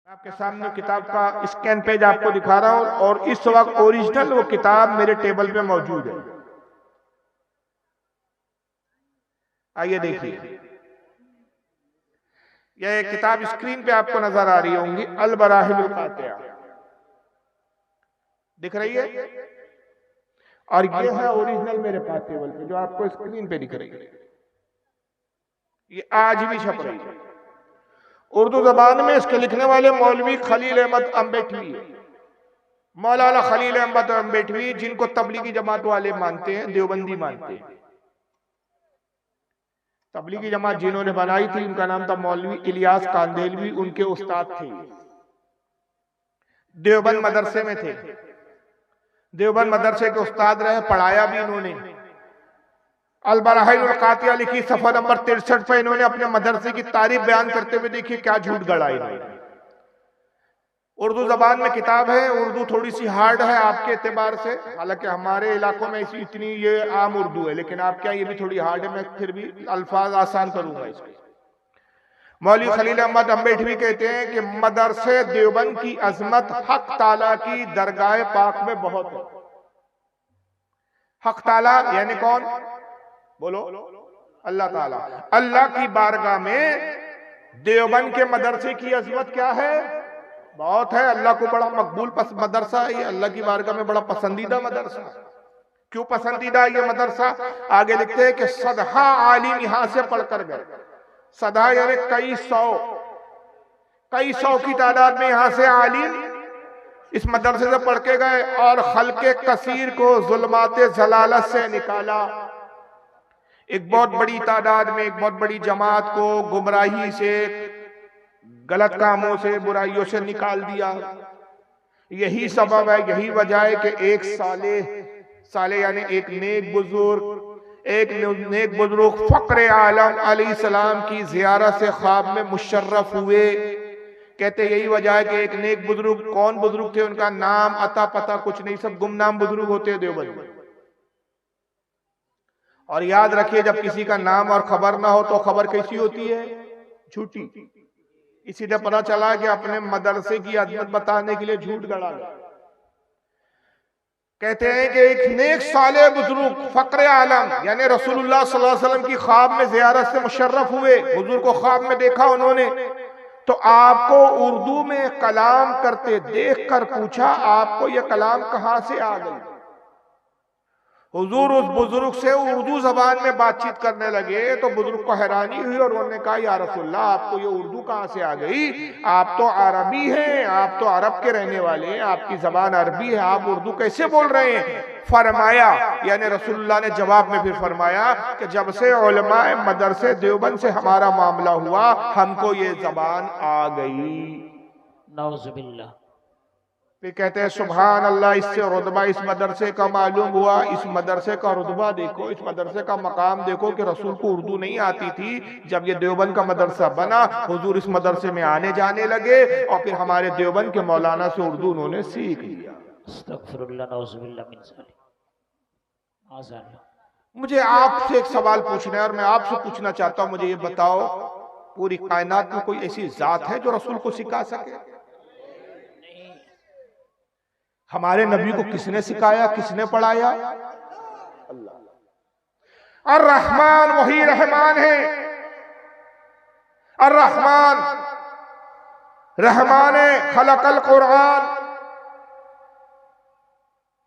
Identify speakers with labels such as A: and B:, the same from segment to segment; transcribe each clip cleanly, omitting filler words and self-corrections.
A: आपके सामने किताब का स्कैन पेज आपको दिखा रहा हूं और इस वक्त ओरिजिनल वो किताब मेरे टेबल पे मौजूद है। आइए देखिए, यह किताब स्क्रीन पे आपको नजर आ रही होंगी, अल बराहिल कातिया दिख रही है। और ये है ओरिजिनल मेरे पास टेबल पे जो आपको स्क्रीन पे दिख रही है। ये आज भी छप रही है उर्दू जबान में। इसके लिखने वाले मौलवी खलील अहमद अम्बेठवी है, मौलाना खलील अहमद अम्बेठवी, जिनको तबलीगी जमात वाले मानते हैं, देवबंदी मानते हैं। तबलीगी जमात जिन्होंने बनाई थी उनका नाम था मौलवी इलियास कांदेलवी, उनके उस्ताद थे, देवबंद मदरसे में थे, देवबंद मदरसे के उस्ताद रहे, पढ़ाया भी इन्होंने। अल बराहिल कातिया लिखी सफा नंबर 63 पे इन्होंने अपने मदरसे की तारीफ बयान करते हुए देखिए क्या झूठ गढ़ा इन्होंने। उर्दू जबान में किताब है, उर्दू थोड़ी सी हार्ड है आपके एतबार से, हालांकि हमारे इलाकों में ऐसी इतनी ये आम उर्दू है, लेकिन आपके यहाँ ये भी थोड़ी हार्ड है, मैं फिर भी अल्फाज आसान करूंगा इसके। मौलवी खलील अहमद अम्बेठवी कहते हैं कि मदरसे देवबंद की अजमत हक ताला की दरगाह पाक में बहुत है। हक ताला यानी कौन? बोलो, अल्लाह ताला। अल्लाह की बारगाह में देवबंद के मदरसे की अजमत क्या है? बहुत है। अल्लाह को बड़ा मकबूल मदरसा है ये, अल्लाह की बारगाह में बड़ा पसंदीदा मदरसा। क्यों पसंदीदा ये मदरसा? आगे लिखते हैं कि सदहा आलिम यहां से पढ़कर गए। सदहा यानी कई सौ की तादाद में यहां से आलिम इस मदरसे से पढ़ के गए और खल्के कसीर को जुल्माते जलालत से निकाला। एक बहुत बड़ी तादाद में, एक बहुत बड़ी जमात को गुमराही से, गलत कामों से, बुराइयों से निकाल दिया। यही सबब है, यही वजह है कि एक साले यानी एक नेक बुजुर्ग फक्र आलम अलैहिस्सलाम की ज़ियारत से ख्वाब में मुशर्रफ हुए। कहते यही वजह है कि एक नेक बुजुर्ग, कौन बुजुर्ग थे उनका नाम अता पता कुछ नहीं, सब गुमनाम बुजुर्ग होते हैं देवबंद में। और याद रखिए, जब किसी का नाम और खबर ना हो तो खबर कैसी होती है? झूठी। इसीलिए पता चला कि अपने मदरसे की अजमत बताने के लिए झूठ गढ़ा गया। कहते हैं कि एक नेक साले बुजुर्ग फक्र आलम यानी रसूलुल्लाह सल्लल्लाहु अलैहि वसल्लम की ख्वाब में ज़ियारत से मुशर्रफ हुए। हुजूर को ख्वाब में देखा उन्होंने, तो आपको उर्दू में कलाम करते देखकर पूछा, आपको यह कलाम कहां से आ गई? हुजूर उस बुजुर्ग से उर्दू जबान में बातचीत करने लगे तो बुजुर्ग को हैरानी हुई और उन्होंने कहा, या रसूलल्लाह आपको ये उर्दू कहां से आ गई? आप तो अरबी हैं, आप तो अरब के रहने वाले हैं, आपकी जबान अरबी है, आप उर्दू कैसे बोल रहे हैं? फरमाया, यानी रसूलुल्लाह ने जवाब में फिर फरमाया कि जब से उलमाए मदरसे देवबंद से हमारा मामला हुआ हमको ये जबान आ गई।
B: नौजुबिल्लाह।
A: फिर कहते हैं सुभान अल्लाह, इससे रुतबा इस मदरसे का मालूम हुआ। इस मदरसे का रुतबा देखो, इस मदरसे का मकाम देखो कि रसूल को उर्दू नहीं आती थी। जब ये देवबंद का मदरसा बना, हुजूर इस मदरसे में आने जाने लगे और फिर हमारे देवबंद के मौलाना से उर्दू उन्होंने सीख लिया।
B: अस्तगफिरुल्लाह, नौजुबिल्लाह मिन ज़ालिक।
A: मुझे आपसे एक सवाल पूछना है और मैं आपसे पूछना चाहता हूं, मुझे ये बताओ, पूरी कायनात में कोई ऐसी जात है जो रसूल को सिखा सके? हमारे नबी को किसने सिखाया, किसने पढ़ाया? अल्लाह। और रहमान वही रहमान है। और रहमान रहमान खलकल कुरान।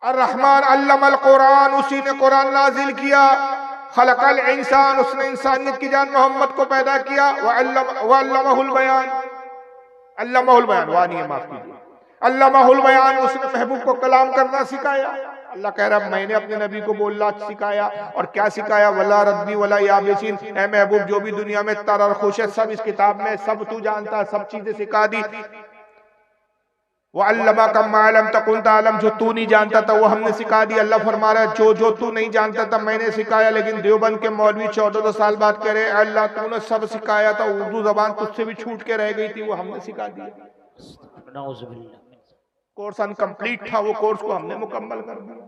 A: और रहमान अल्लमल कुरान, उसी ने कुरान नाजिल किया। खलकल इंसान, उसने इंसानियत की जान मोहम्मद को पैदा किया। अल्लमहुल बयान, अल्लमहुल बयान, वानी माफ कीजिए, अल्लमहुल बयान, उसने महबूब को कलाम करना सिखाया। अल्लाह कह रहा मैंने अपने नबी को बोलना सिखाया। और क्या सिखाया? वला रद्दी वला याबिसिन, ए महबूब जो भी दुनिया में तर और खुश है सब इस किताब में, सब तू जानता है, सब चीजें सिखा दी। वअल्लमा का मालम तकुन तालम, जो तू नहीं जानता था वो हमने सिखा दिया। अल्लाह फरमा रहा है जो तू नहीं जानता था मैंने सिखाया। लेकिन देवबंद के मौलवी 14 साल बाद कह रहे अल्लाह तूने सब सिखाया था, उर्दू जबान तुझसे भी छूट के रह गई थी, वो हमने सिखा दिया। कोर्स अनकम्प्लीट था, वो कोर्स को हमने मुकम्मल कर दिया।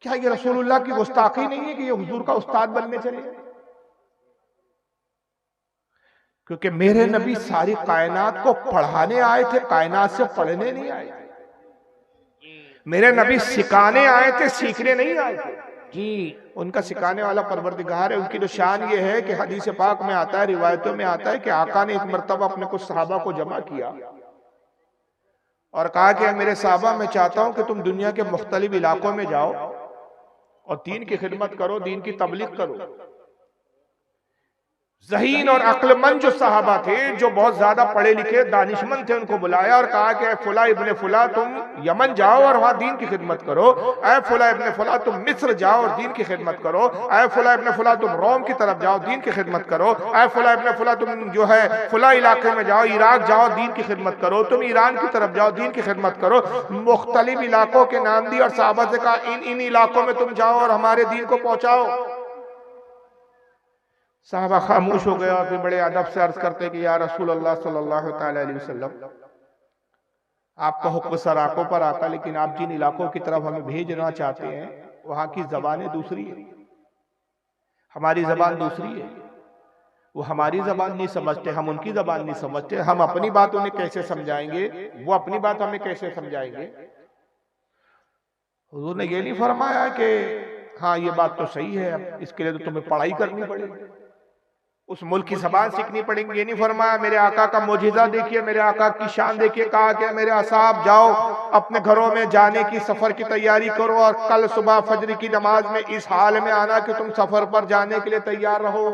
A: क्या ये रसूलुल्लाह की गुस्ताखी नहीं है कि ये हुजूर का उस्ताद बनने चले? क्योंकि मेरे नबी सारी कायनात को पढ़ाने आए थे, कायनात से पढ़ने नहीं आए थे। मेरे नबी सिखाने आए थे, सीखने नहीं आए थे
B: जी।
A: उनका सिखाने वाला परवरदिगार है। उनकी जो शान ये है कि हदीस पाक में आता है, रिवायतों में आता है कि आका ने एक मर्तबा अपने कुछ सहाबा को जमा किया और कहा कि मेरे साहबा, मैं चाहता हूं कि तुम दुनिया के मुख्तलिफ इलाकों में जाओ और दीन की खिदमत करो, दीन की तबलीग करो। ज़हीन और अक्लमंद जो सहाबा थे, जो बहुत ज्यादा पढ़े लिखे दानिशमंद थे, उनको बुलाया और कहा कि फुला इब्ने फुला तुम यमन जाओ और वहां दीन की खिदमत करो। ऐ फुला इब्ने फुला तुम मिस्र जाओ और दीन की खिदमत करो। ऐ फुला इब्ने फुला तुम रोम की तरफ जाओ, दीन की खिदमत करो। ऐ फुला इब्ने फुला तुम जो है फुला इलाके में जाओ, इराक जाओ, दीन की खिदमत करो। तुम ईरान की तरफ जाओ, दीन की खिदमत करो। मुख्तलिफ इलाकों के नाम दिए और सहाबा से कहा इन इन इलाकों में तुम जाओ और हमारे दीन को पहुंचाओ। साहबा खामोश हो गया और फिर बड़े अदब से अर्ज करते कि या रसूल अल्लाह सल्लल्लाहु अलैहि वसल्लम, आपका हुक्म सर आंखों पर आता, लेकिन आप जिन इलाकों की तरफ हमें भेजना चाहते हैं वहां की जबानें दूसरी है, हमारी जबान दूसरी है। वो हमारी जबान नहीं समझते, हम उनकी जबान नहीं समझते। हम अपनी बात उन्हें कैसे समझाएंगे, वो अपनी बात हमें कैसे समझाएंगे। हुजूर ने ये नहीं फरमाया कि हाँ ये बात तो सही है, इसके लिए तो तुम्हें पढ़ाई करनी पड़ेगी, उस मुल्क की जबान सीखनी पड़ेगी। ये नहीं फरमाया। मेरे आका का मोजिजा देखिए, मेरे आका की शान देखिए। कहा कि मेरे असाब जाओ अपने घरों में जाने की सफर की तैयारी करो और कल सुबह फजर की नमाज में इस हाल में आना कि तुम सफर पर जाने के लिए तैयार रहो।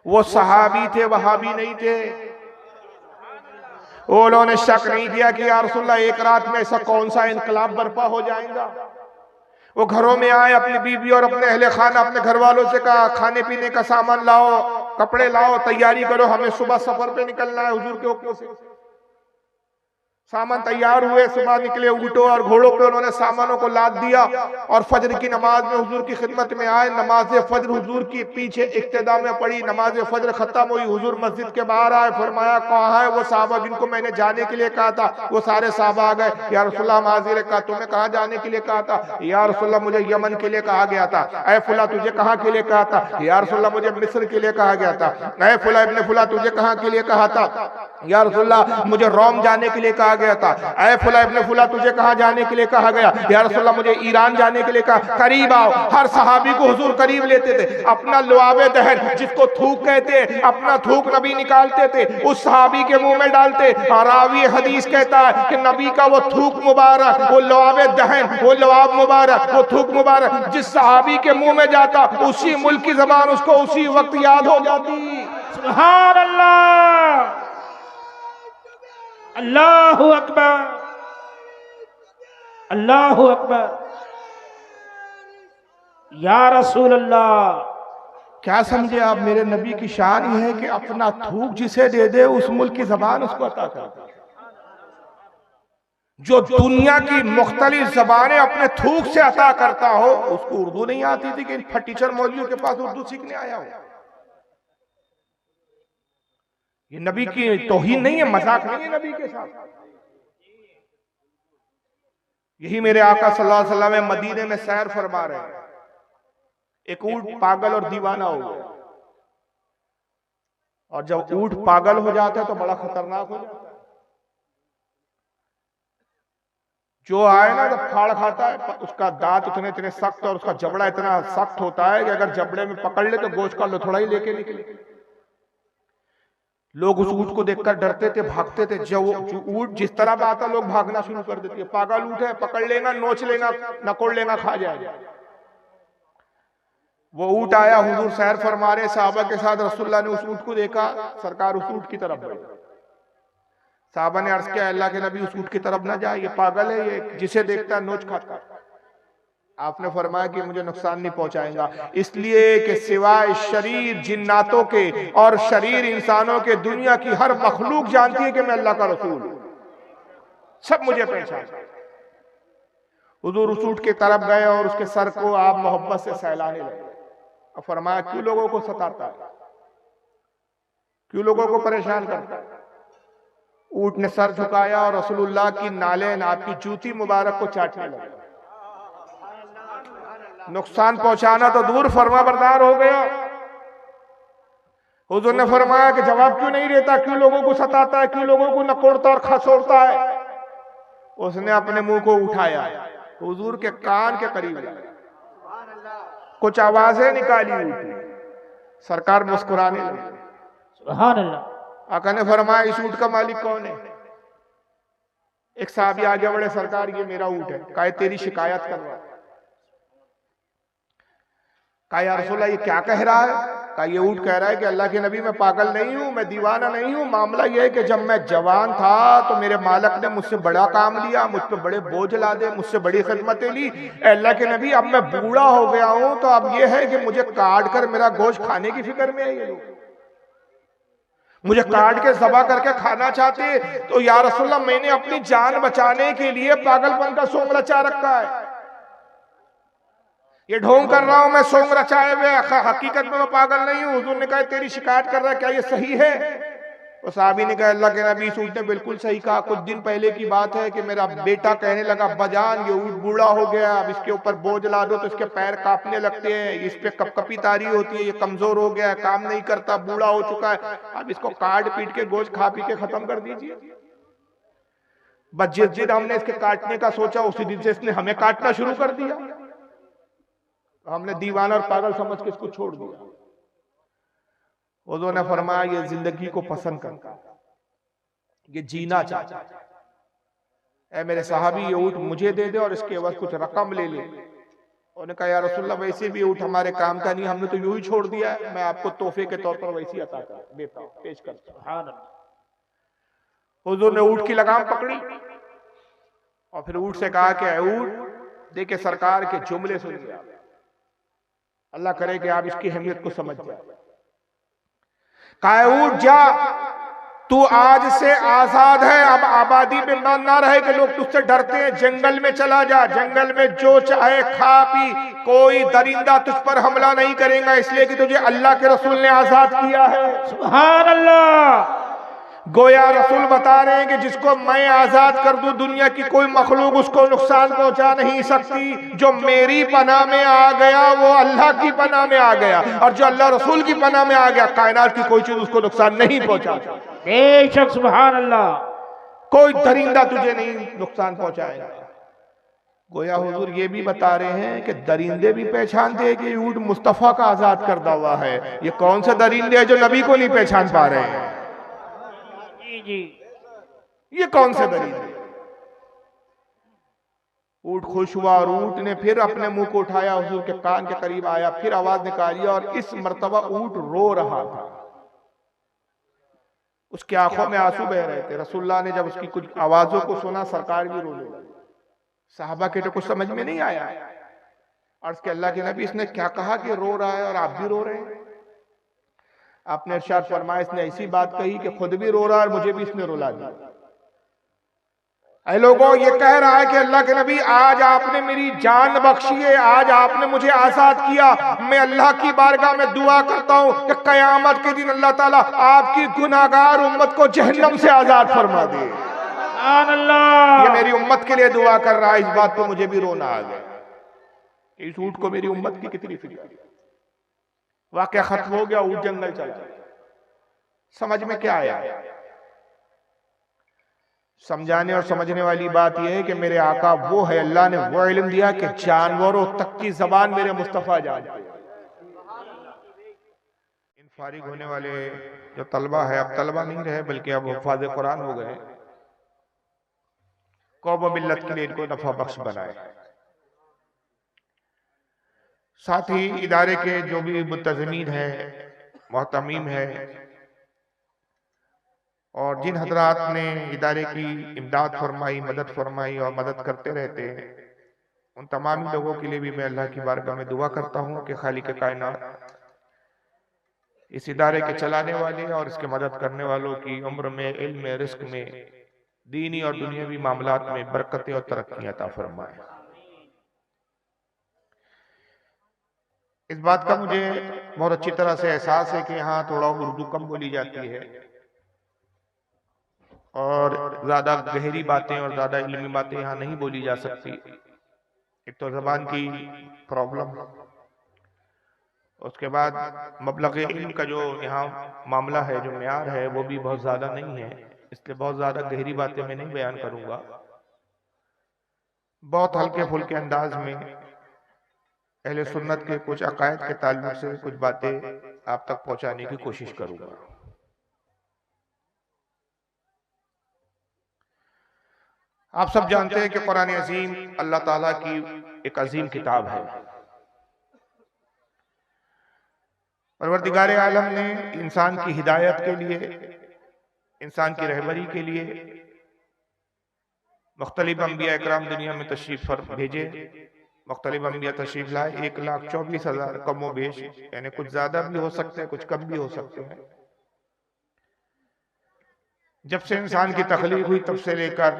A: वो सहाबी थे, वहाबी नहीं थे। वो लोगों ने शक नहीं किया कि या रसूलल्लाह एक रात में ऐसा कौन सा इनकलाब बर्पा हो जाएगा। वो घरों में आए, अपनी बीवी और अपने अहले खाना, अपने घर वालों से कहा खाने पीने का सामान लाओ, कपड़े लाओ, तैयारी करो, हमें सुबह सफर पे निकलना है। हुजूर के हुक्म से सामान तैयार हुए, सुबह निकले, ऊँटों और घोड़ों पे उन्होंने सामानों को लाद दिया और फजर की नमाज में हुजूर की खिदमत में आए। नमाज फजर हुजूर की पीछे इक्तिदा में पड़ी। नमाज फजर खत्म हुई, हुजूर मस्जिद के बाहर आए। फरमाया कहाँ है वो साहबा जिनको मैंने जाने के लिए कहा था। वो सारे साहबा आ गए। या रसूलल्लाह हम हाजिर है। कहा तुम्हें कहाँ जाने के लिए कहा था। या रसूलल्लाह मुझे यमन के लिए कहा गया था। ऐ फुला तुझे कहाँ के लिए कहा था। या रसूलल्लाह मुझे मिस्र के लिए कहा गया था। ऐ फुला इब्ने फुला तुझे कहाँ के लिए कहा था। या रसूलल्लाह मुझे रोम जाने के लिए कहा गया था। ऐ फुला इब्ने फुला तुझे कहाँ जाने के लिए कहा गया। या रसूलल्लाह मुझे ईरान जाने के लिए कहा। करीब आओ। हर सहाबी को हुजूर करीब लेते थे। अपना लुआबे दहन जिसको थूक कहते, अपना थूक नबी निकालते थे, उस सहाबी के मुंह में डालते। रावी हदीस कहता है कि नबी का वो थूक मुबारक, वो लुआबे दहन, वो लुआब मुबारक, वो थूक मुबारक जिस सहाबी के मुंह में जाता उसी मुल्क की जबान उसको उसी वक्त याद हो जाती।
B: सुभान अल्लाह, अल्लाहु अकबर, अल्लाहु अकबर। या रसूल अल्लाह,
A: क्या समझे आप। मेरे नबी की शान ये है कि अपना थूक जिसे दे दे उस मुल्क की जबान उसको अता कर। जो दुनिया की मुख्तलिफ जबानें अपने थूक से अता करता हो, उसको उर्दू नहीं आती थी कि फटीचर मौलवियों के पास उर्दू सीखने आया हो। ये नबी की तौहीन नहीं है, मजाक नहीं है नबी के साथ। यही मेरे आका सल्लल्लाहु अलैहि वसल्लम मदीने में सैर फरमा रहे हैं। एक ऊंट पागल और दीवाना हो गया, और जब ऊंट पागल हो जाता है तो बड़ा खतरनाक हो जाता है। जो आए ना जब फाड़ खाता है, उसका दांत इतने इतने सख्त और उसका जबड़ा इतना सख्त होता है कि अगर जबड़े में पकड़ ले तो गोश्त का लथड़ा ही लेके निकले। लोग उस ऊंट को देखकर डरते थे, भागते थे। जब ऊंट जिस तरह पे आता लोग भागना शुरू कर देते। पागल ऊंट है, पकड़ लेगा, नोच लेगा, नकोड़ लेगा, खा जाएगा। वो ऊंट आया, हुजूर सैर फरमा रहे साहबा के साथ। रसूलुल्लाह ने उस ऊंट को देखा, सरकार उस ऊंट की तरफ बढ़े। साहबा ने अर्ज किया अल्लाह के नबी उस ऊंट की तरफ ना जाए, ये पागल है, ये जिसे देखता है नोच खाता। आपने फरमाया कि मुझे नुकसान नहीं पहुंचाएगा, इसलिए कि सिवाय शरीर जिन्नातों के और शरीर इंसानों के दुनिया की हर मखलूक जानती है कि मैं अल्लाह का रसूल हूं। सब मुझे पहचानते। हुजूर उस ऊंट की तरफ गए और उसके सर को आप मोहब्बत से सहलाने लगे और फरमाया क्यों लोगों को सताता है, क्यों लोगों को परेशान करता है। ऊंट ने सर झुकाया और रसूलुल्लाह की नालें आपकी जूती मुबारक को चाटने लगे। नुकसान पहुंचाना तो दूर, फरमा बरदार हो गया। हुजूर ने फरमाया कि जवाब क्यों नहीं देता, क्यों लोगों को सताता है, क्यों लोगों को नकोड़ता और खसोड़ता है। उसने अपने मुंह को उठाया, हुजूर के कान के करीब लाया, कुछ आवाजें निकाली ऊँट ने। सरकार मुस्कुराने लगे।
B: सुभान अल्लाह।
A: आका ने फरमाया इस ऊँट का मालिक कौन है? एक साहबी आगे बढ़े, सरकार ये मेरा ऊँट है। कहा तेरी शिकायत कर रहा है। कहा या रसूलल्लाह ये क्या कह रहा है? कहा ये ऊँट कह रहा है कि अल्लाह के नबी मैं पागल नहीं हूं, मैं दीवाना नहीं हूं। मामला यह है कि जब मैं जवान था तो मेरे मालिक ने मुझसे बड़ा काम लिया, मुझ पे बड़े बोझ ला दे, मुझसे बड़ी खिदमतें ली। अल्लाह के नबी अब मैं बूढ़ा हो गया हूं तो अब यह है कि मुझे काट कर मेरा गोश्त खाने की फिक्र में है। ये लोग मुझे काट के ज़बा करके खाना चाहते। तो या रसूलल्लाह मैंने अपनी जान बचाने के लिए पागलपन का सोंग रचा रखा है। ये ढोंग कर रहा हूं मैं सोंग रचाए हुए, हकीकत में मैं पागल नहीं हूं। हुजूर ने कहा तेरी शिकायत कर रहा है, क्या ये सही है? तो साहबी ने कहा अल्लाह के नबी इस ऊँट ने बिल्कुल सही कहा। कुछ दिन पहले की बात है कि मेरा बेटा कहने लगा बजान ये ऊँट बूढ़ा हो गया, अब इसके ऊपर बोझ ला दो तो इसके पैर कांपने लगते हैं, इस पे कपकपी तारी होती है, ये कमजोर हो गया है, काम नहीं करता, बूढ़ा हो चुका है, अब इसको काट पीट के गोश्त खा पी के खत्म कर दीजिए। बस जिस दिन हमने इसके काटने का सोचा उसी दिन से इसने हमें काटना शुरू कर दिया। हमने दीवाना और पागल समझ के इसको छोड़ दिया। हुजूर ने फरमाया ये जिंदगी को पसंद करता है, ये जीना चाहता है। ऐ मेरे साहबी ये ऊँट मुझे दे दे और इसके एवज कुछ रकम ले ले। उन्होंने कहा या रसूलल्लाह वैसे भी ऊँट हमारे काम का नहीं, हमने तो यूं ही छोड़ दिया है, मैं आपको तोहफे के तौर पर वैसे अता कर देता हूं, पेश करता हूं। हुजूर ने ऊँट की लगाम पकड़ी और फिर ऊँट से कहा कि ऊँट देखिए सरकार के जुमले सुनिए आप, अल्लाह करे कि आप इसकी अहमियत को समझ जाए। कहा ऊँट जा, तू आज से आजाद है, अब आबादी में ना रहे कि लोग तुझसे डरते हैं। जंगल में चला जा, जंगल में जो चाहे खा पी, कोई दरिंदा तुझ पर हमला नहीं करेगा, इसलिए कि तुझे अल्लाह के रसूल ने आजाद किया है।
B: सुभान अल्लाह।
A: गोया रसूल बता रहे हैं कि जिसको मैं आजाद कर दूं दुनिया की कोई मखलूक उसको नुकसान पहुंचा नहीं सकती। जो मेरी पनाह में आ गया वो अल्लाह की पनाह में आ गया, और जो अल्लाह रसूल की पनाह में आ गया कायनात की कोई चीज उसको नुकसान नहीं पहुंचा।
B: बेशक सुभान अल्लाह।
A: कोई दरिंदा तुझे नहीं नुकसान पहुंचाएगा। गोया हुजूर ये भी बता रहे हैं कि दरिंदे भी पहचानते हैं कि ऊँट मुस्तफा का आजाद करदा हुआ है। ये कौन से दरिंदे हैं जो नबी को नहीं पहचान पा रहे हैं?
B: जी
A: ये कौन से दरिंदे? ऊँट खुश हुआ और ऊँट ने फिर अपने मुंह को उठाया, हुजूर के कान के करीब आया, फिर आवाज निकाली और इस मर्तबा ऊँट रो रहा था। उसकी आंखों में आंसू बह रहे थे। रसूलुल्लाह ने जब उसकी कुछ आवाजों को सुना सरकार भी रोने लगी। साहबा के तो कुछ समझ में नहीं आया, अर्ज के अल्लाह के नबी इसने क्या कहा कि रो रहा है और आप भी रो रहे हैं? आपने इरशाद फरमाया इसने ऐसी बात कही कि खुद भी रो रहा है और मुझे भी इसने रुला दिया। ऐ लोगों ये कह रहा है कि अल्लाह के नबी आज आपने मेरी जान बख्शी है, आज आपने मुझे आजाद किया। मैं अल्लाह की बारगाह में दुआ करता हूं कि कयामत के दिन अल्लाह ताला आपकी गुनाहगार उम्मत को जहन्नम से आजाद फरमा दे। ये मेरी उम्मत के लिए दुआ कर रहा है, इस बात पर मुझे भी रोना आ गया। इस ऊँट को मेरी उम्मत की कितनी फिक्र। वाकया खत्म हो गया, ऊँट जंगल चला। समझ में क्या आया? समझाने और समझने वाली बात यह है कि मेरे आका वो है, अल्लाह ने वो इल्म दिया कि जानवरों तक की जबान मेरे मुस्तफा जानते हैं। इन फारिग होने वाले जो तलबा है, अब तलबा नहीं रहे बल्कि अब हुफ़ाज़ कुरान हो गए, कौम व मिल्लत के लिए इनको नफा बख्श बनाए। साथ ही इदारे के जो भी मुंतज़मीन है, मोहतमीम है और जिन हजरात ने इदारे की इमदाद फरमाई, मदद फरमाई और मदद करते रहते हैं, उन तमाम लोगों के लिए भी मैं अल्लाह की बारगाह में दुआ करता हूँ कि खालिक कायनात इस इदारे के चलाने वाले और इसके मदद करने वालों की उम्र में, इल्म में, रिस्क में, दीनी और दुनियावी मामलात में बरकतें और तरक्की अता फरमाए। इस बात का मुझे बहुत अच्छी तरह से एहसास है कि यहाँ थोड़ा उर्दू कम बोली जाती है और ज्यादा गहरी बातें और ज्यादा इल्मी बातें यहाँ नहीं बोली जा सकती। एक तो जबान की प्रॉब्लम उसके बाद मबलग इल्म का जो यहाँ मामला है, जो म्यार है, वो भी बहुत ज्यादा नहीं है, इसलिए बहुत ज्यादा गहरी बातें मैं नहीं बयान करूंगा। बहुत हल्के फुल्के अंदाज में अहले सुन्नत के कुछ अकायद के ताल्लुक से कुछ बातें आप तक पहुंचाने की कोशिश करूंगा। आप सब जानते हैं कि कुरान अजीम अल्लाह ताला की एक अजीम किताब है। परवरदिगार आलम ने इंसान की हिदायत के लिए, इंसान की रहबरी के लिए मुख्तलिफ अंबिया इकराम दुनिया में तशरीफ भेजे। मुख्तलिफ अंबिया तशरीफ लाए, 1,24,000 कम व बेश, यानी कुछ ज्यादा भी हो सकते हैं, कुछ कम भी हो सकते हैं। जब से इंसान की तख्लीक हुई तब से लेकर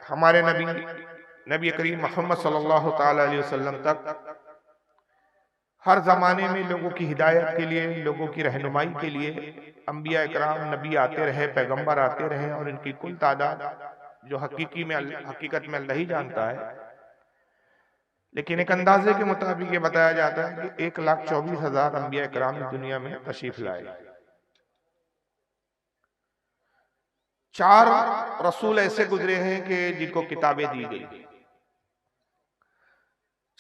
A: हमारे नबी करीम मोहम्मद सल्लल्लाहु ताला अलैहि वसल्लम तक हर जमाने में लोगों की हिदायत के लिए, लोगों की रहनुमाई के लिए अंबिया इकराम, नबी आते रहे, पैगंबर आते रहे, और इनकी कुल तादाद जो हकीकत में अल्लाह ही जानता है, लेकिन एक अंदाजे के मुताबिक ये बताया जाता है कि 1,24,000 अंबिया इकराम दुनिया में तशरीफ लाए। 4 रसूल ऐसे गुजरे हैं कि जिनको किताबें दी गई।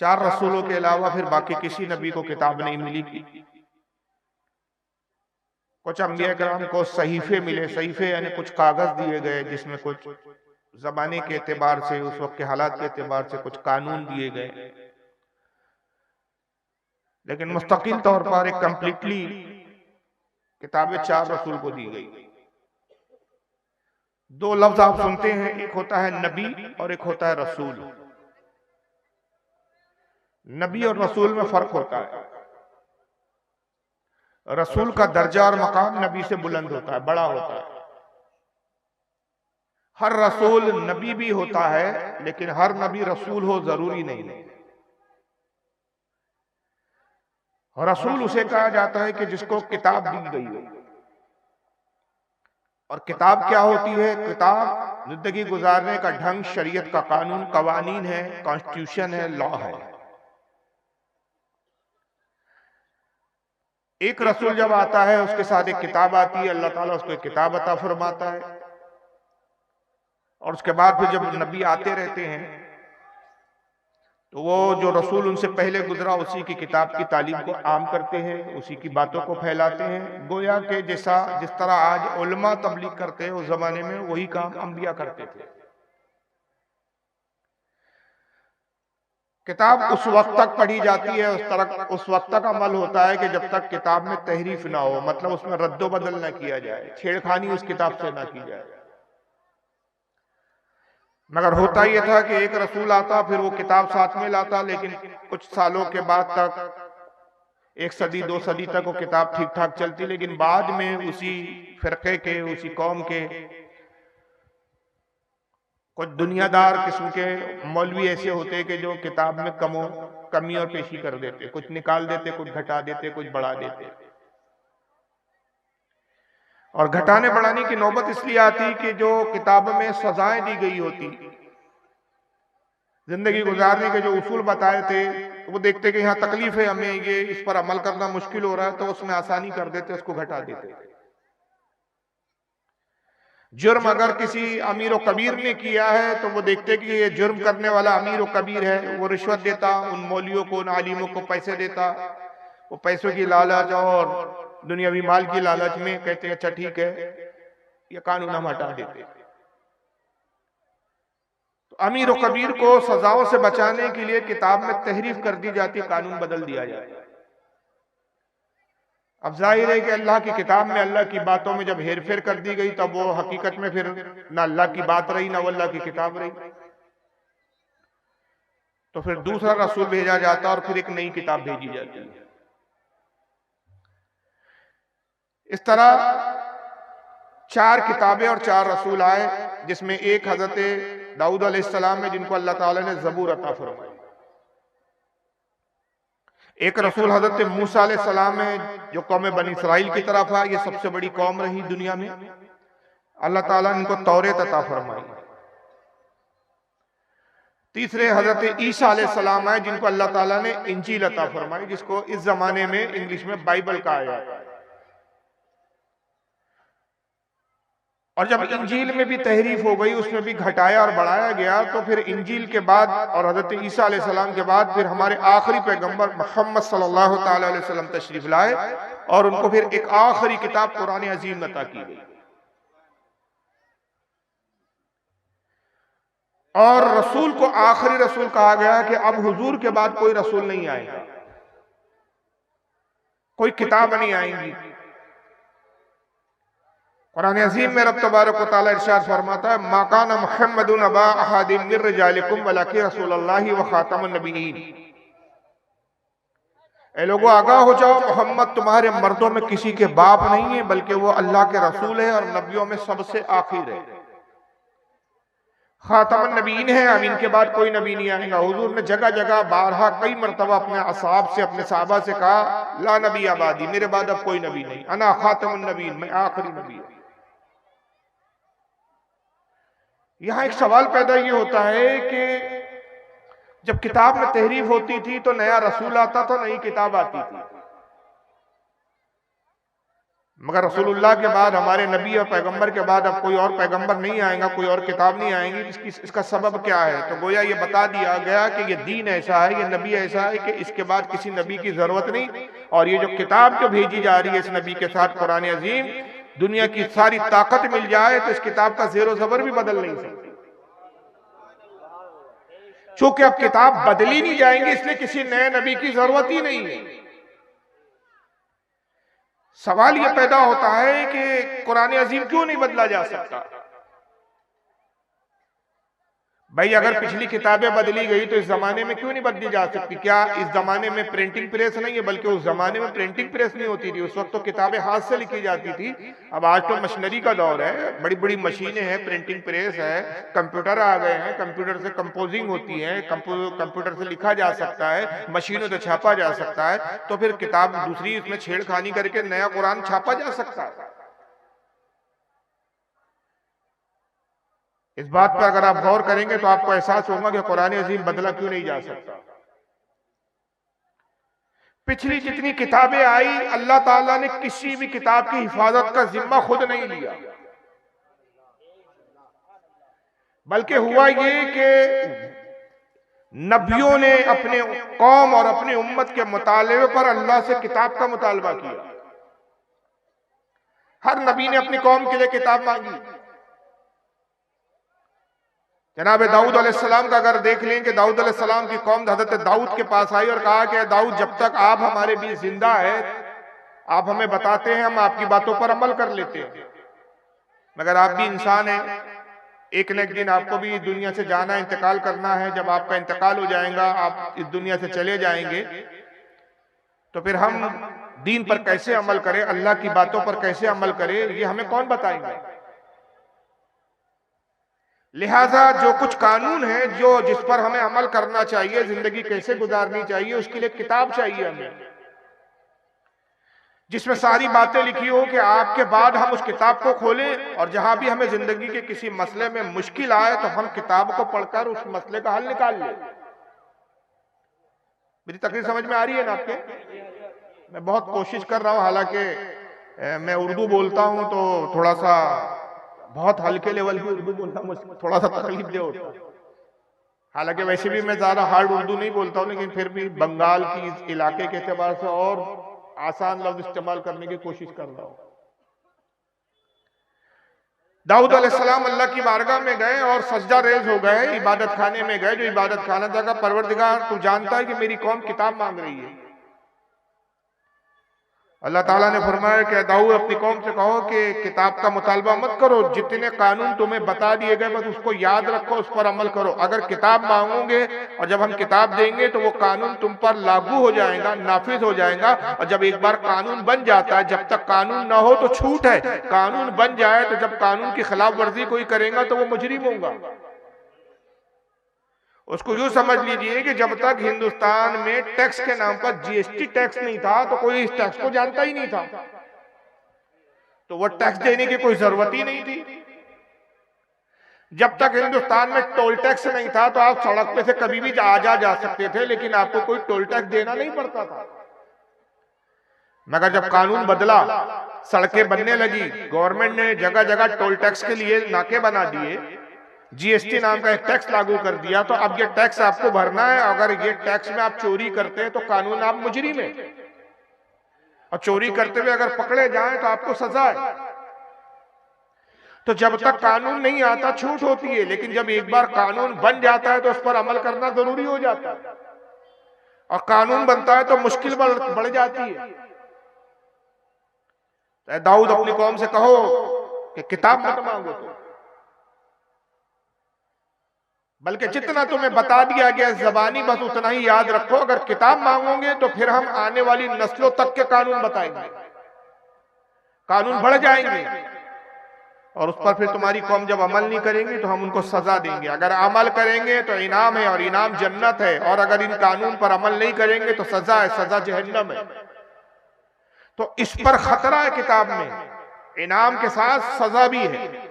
A: 4 रसूलों के अलावा फिर बाकी किसी नबी को किताब नहीं मिली। कुछ अंबिया किराम को सहीफे मिले, सहीफे यानी कुछ कागज दिए गए जिसमें कुछ जमाने के एतबार से, उस वक्त के हालात के एतबार से कुछ कानून दिए गए, लेकिन मुस्तकिल तौर पर एक कंप्लीटली किताबें 4 रसूल को दी गई। 2 लफ्ज आप सुनते हैं, एक होता है नबी और एक होता है रसूल। नबी और रसूल में फर्क होता है। रसूल का दर्जा और मकाम नबी से बुलंद होता है, बड़ा होता है। हर रसूल नबी भी होता है, लेकिन हर नबी रसूल हो जरूरी नहीं है। रसूल उसे कहा जाता है कि जिसको किताब दी गई हो। और किताब क्या होती है? किताब जिंदगी गुजारने का ढंग, शरीयत का कानून, कवानीन है, कॉन्स्टिट्यूशन है, लॉ है। एक रसूल जब आता है उसके साथ एक किताब आती है, अल्लाह ताला उसको एक किताब अता फरमाता है। और उसके बाद फिर जब नबी आते रहते हैं तो वो जो रसूल उनसे पहले गुजरा उसी की किताब की तालीम को आम करते हैं, उसी की बातों को फैलाते हैं। गोया के जिस तरह आज उलमा तबलीग करते हैं, उस जमाने में वही काम अंबिया करते थे। किताब उस वक्त तक पढ़ी जाती है, उस वक्त तक अमल होता है कि जब तक किताब में तहरीफ ना हो, मतलब उसमें रद्दो बदल ना किया जाए, छेड़खानी उस किताब से ना की जाए। मगर होता यह था कि एक रसूल आता, फिर वो किताब साथ में लाता, लेकिन कुछ सालों के बाद तक 1 सदी 2 सदी तक वो किताब ठीक ठाक चलती, लेकिन बाद में उसी फिरके के, उसी कौम के कुछ दुनियादार किस्म के मौलवी ऐसे होते कि जो किताब में कमी और पेशी कर देते, कुछ निकाल देते, कुछ घटा देते, कुछ बढ़ा देते। और घटाने बढ़ाने की नौबत इसलिए आती कि जो किताब में सजाएं दी गई होती, जिंदगी गुजारने के जो उसूल बताए थे, तो वो देखते कि यहाँ तकलीफ है, हमें ये इस पर अमल करना मुश्किल हो रहा है, तो उसमें आसानी कर देते, उसको घटा देते। जुर्म अगर किसी अमीर और कबीर ने किया है तो वो देखते कि ये जुर्म करने वाला अमीर और कबीर है, वो रिश्वत देता, उन मौलियों को, उन आलिमों को पैसे देता। वो पैसों की लालच और दुनियावी माल की लालच में कहते हैं अच्छा ठीक है, ये कानून हम हटा देते। तो अमीर और कबीर को सजाओं से बचाने के लिए किताब में तहरीफ कर दी जाती, कानून बदल दिया जाता। अब जाहिर है कि अल्लाह की किताब में अल्लाह की बातों में जब हेरफेर कर दी गई, तब वो हकीकत में फिर ना अल्लाह की बात रही, ना अल्लाह की किताब रही। तो फिर दूसरा रसूल भेजा जाता और फिर एक नई किताब भेजी जाती है। इस तरह 4 किताबें और 4 रसूल आए, जिसमें एक हजरत दाऊद अलैहिस्सलाम है, जिनको अल्लाह ताला ने ज़बूर अता फरमाई। एक रसूल हजरत मूसा अलैहिस्सलाम है, जो कौम बनी इसराइल की तरफ है। ये सबसे बड़ी कौम रही दुनिया में, अल्लाह ताला ने इनको तौरेत अता फरमाई। तीसरे हजरत ईसा अलैहिस्सलाम आए, जिनको अल्लाह ताला ने इंजील अता फरमाई, जिसको इस जमाने में इंग्लिश में बाइबल कहा जाता है। और जब इंजील में भी तहरीफ हो गई, उसमें भी घटाया और बढ़ाया गया, तो फिर इंजील के बाद और हजरत ईसा अलैहिस्सलाम के बाद फिर हमारे आखिरी पैगंबर मोहम्मद सल्लल्लाहु ताला अलैहि वसल्लम तशरीफ लाए और उनको फिर एक आखिरी किताब कुरान अजीम अता की गई। और रसूल को आखिरी रसूल कहा गया कि अब हुजूर के बाद कोई रसूल नहीं आएगा, कोई किताब नहीं आएंगी। कुरान अजीम में रब तबारक व तआला इरशाद फरमाता है, मा काना मुहम्मदुन अबा अहादिम मिन रिजालिकुम वलाकि रसूलुल्लाहि व खातमुन नबिय्यीन। ए लोगों, आगाह हो जाओ, मोहम्मद तुम्हारे मर्दों में किसी के बाप नहीं है, बल्कि वो अल्लाह के रसूल है और नबियों में सबसे आखिर है, खातमुन नबीयीन है। अब इनके बाद कोई नबी नहीं आएगा। हुजूर ने जगह जगह बारहा कई मरतबा अपने असहाब से, अपने साहबा से कहा, ला नबी आबादी, मेरे बाद अब कोई नबी नहीं, अना खातमुन नबीयीन, मैं आखिरी नबी हूं। यहां एक सवाल पैदा ये होता है कि जब किताब में तहरीफ होती थी तो नया रसूल आता था, नई किताब आती थी, मगर रसूलुल्लाह के बाद, हमारे नबी और पैगंबर के बाद अब कोई और पैगंबर नहीं आएगा, कोई और किताब नहीं आएगी। इसका सबब क्या है? तो गोया ये बता दिया गया कि ये दीन ऐसा है, ये नबी ऐसा है कि इसके बाद किसी नबी की जरूरत नहीं। और ये जो किताब जो भेजी जा रही है इस नबी के साथ, कुरान अजीम, दुनिया की सारी ताकत मिल जाए तो इस किताब का ज़ेरो ज़बर भी बदल नहीं सकती। चूंकि अब किताब बदली नहीं जाएंगी, इसलिए किसी नए नबी की जरूरत ही नहीं है। सवाल यह पैदा होता है कि कुरान अजीम क्यों नहीं बदला जा सकता? भाई, अगर पिछली किताबें बदली गई तो इस जमाने में क्यों नहीं बदली जा सकती? क्या इस जमाने में प्रिंटिंग प्रेस नहीं है? बल्कि उस जमाने में प्रिंटिंग प्रेस नहीं होती थी, उस वक्त तो किताबें हाथ से लिखी जाती थी। अब आज तो मशीनरी का दौर है, बड़ी बड़ी मशीनें हैं, प्रिंटिंग प्रेस है, कंप्यूटर आ गए हैं, कंप्यूटर से कंपोजिंग होती है, कंप्यूटर से लिखा जा सकता है, मशीनों से छापा जा सकता है। तो फिर किताब दूसरी उसमें छेड़खानी करके नया कुरान छापा जा सकता है। इस बात पर अगर आप गौर करेंगे तो आपको एहसास होगा कि कुरान अजीम बदला क्यों नहीं जा सकता। पिछली जितनी किताबें आई, अल्लाह ताला ने किसी भी किताब की हिफाजत का जिम्मा खुद नहीं लिया, बल्कि हुआ ये कि नबियों ने अपने कौम और अपनी उम्मत के मुतालबे पर अल्लाह से किताब का मुतालबा किया। हर नबी ने अपनी कौम के लिए किताब मांगी। जनाब दाऊद अलैहिस्सलाम का अगर देख लें कि दाऊद अलैहिस्सलाम की कौम हजरत दाऊद के पास आई और कहा कि दाऊद, जब तक आप हमारे बीच जिंदा है, आप हमें बताते हैं, हम आपकी बातों पर अमल कर लेते हैं, मगर आप भी इंसान हैं, एक न एक दिन आपको भी दुनिया से जाना, इंतकाल करना है। जब आपका इंतकाल हो जाएगा, आप इस दुनिया से चले जाएंगे, तो फिर हम दीन पर कैसे अमल करें, अल्लाह की बातों पर कैसे अमल करें, ये हमें कौन बताएंगे? लिहाजा जो कुछ कानून है, जिस पर हमें अमल करना चाहिए, जिंदगी कैसे गुजारनी चाहिए, उसके लिए किताब चाहिए हमें, जिसमें सारी बातें लिखी हो कि आपके बाद हम उस किताब को खोलें और जहां भी हमें जिंदगी के किसी मसले में मुश्किल आए तो हम किताब को पढ़कर उस मसले का हल निकाल लें। मेरी तकरीर समझ में आ रही है ना आपके? मैं बहुत कोशिश कर रहा हूं, हालांकि मैं उर्दू बोलता हूं तो थोड़ा सा बहुत हल्के लेवल की उर्दू बोलना मुझे थोड़ा सा तकलीफ दे होता है। हालांकि वैसे भी मैं ज्यादा हार्ड उर्दू नहीं बोलता हूं, लेकिन फिर भी बंगाल की इस इलाके के एतबार से और आसान लफ्ज इस्तेमाल करने की कोशिश कर रहा हूं। दाऊद अलैहिस्सलाम अल्लाह की बारगाह में गए और सजदा रेज हो गए, इबादत खाने में गए। जो इबादत खाना जगह, परवरदिगार तू जानता है कि मेरी कौम किताब मांग रही है। अल्लाह ताला ने फरमाया कि दाऊद, अपनी कौम से कहो कि किताब का मुतालबा मत करो, जितने कानून तुम्हें बता दिए गए बस उसको याद रखो, उस पर अमल करो। अगर किताब मांगोगे और जब हम किताब देंगे तो वो कानून तुम पर लागू हो जाएगा, नाफिज हो जाएगा। और जब एक बार कानून बन जाता है, जब तक कानून ना हो तो छूट है, कानून बन जाए तो जब कानून की खिलाफ वर्जी कोई करेगा तो वो मुजरिम होगा। उसको यूं समझ लीजिए कि जब तक हिंदुस्तान में टैक्स के नाम पर जीएसटी टैक्स नहीं था तो कोई इस टैक्स को जानता ही नहीं था, तो वो टैक्स देने की कोई जरूरत ही नहीं थी। जब तक हिंदुस्तान में टोल टैक्स नहीं था तो आप सड़क पे से कभी भी जा सकते थे, लेकिन आपको कोई टोल टैक्स देना नहीं पड़ता था। मगर जब कानून बदला, सड़कें बनने लगी, गवर्नमेंट ने जगह जगह टोल टैक्स के लिए नाके बना दिए, जीएसटी नाम का एक टैक्स लागू कर दिया, तो अब ये टैक्स आपको भरना है। अगर ये टैक्स में आप चोरी करते हैं तो कानून आप मुजरिम है, और चोरी करते हुए अगर पकड़े जाएं तो आपको सजा है। तो जब तक कानून नहीं आता छूट होती है, लेकिन जब एक बार कानून बन जाता है तो उस पर अमल करना जरूरी हो जाता है, और कानून बनता है तो मुश्किल बढ़ जाती है। तो दाऊद अपनी कौम से कहो कि किताब मत मांगो, तो बल्कि जितना तुम्हें बता दिया गया जबानी बस उतना ही याद रखो। अगर किताब मांगोगे तो फिर हम आने वाली नस्लों तक के कानून बताएंगे, कानून बढ़ जाएंगे, और उस पर फिर तुम्हारी कौम जब अमल नहीं करेंगी तो हम उनको सजा देंगे। अगर अमल करेंगे तो इनाम है, और इनाम जन्नत है, और अगर इन कानून पर अमल नहीं करेंगे तो सजा है, सजा जहन्नम है। तो इस पर खतरा है किताब में, इनाम के साथ सजा भी है।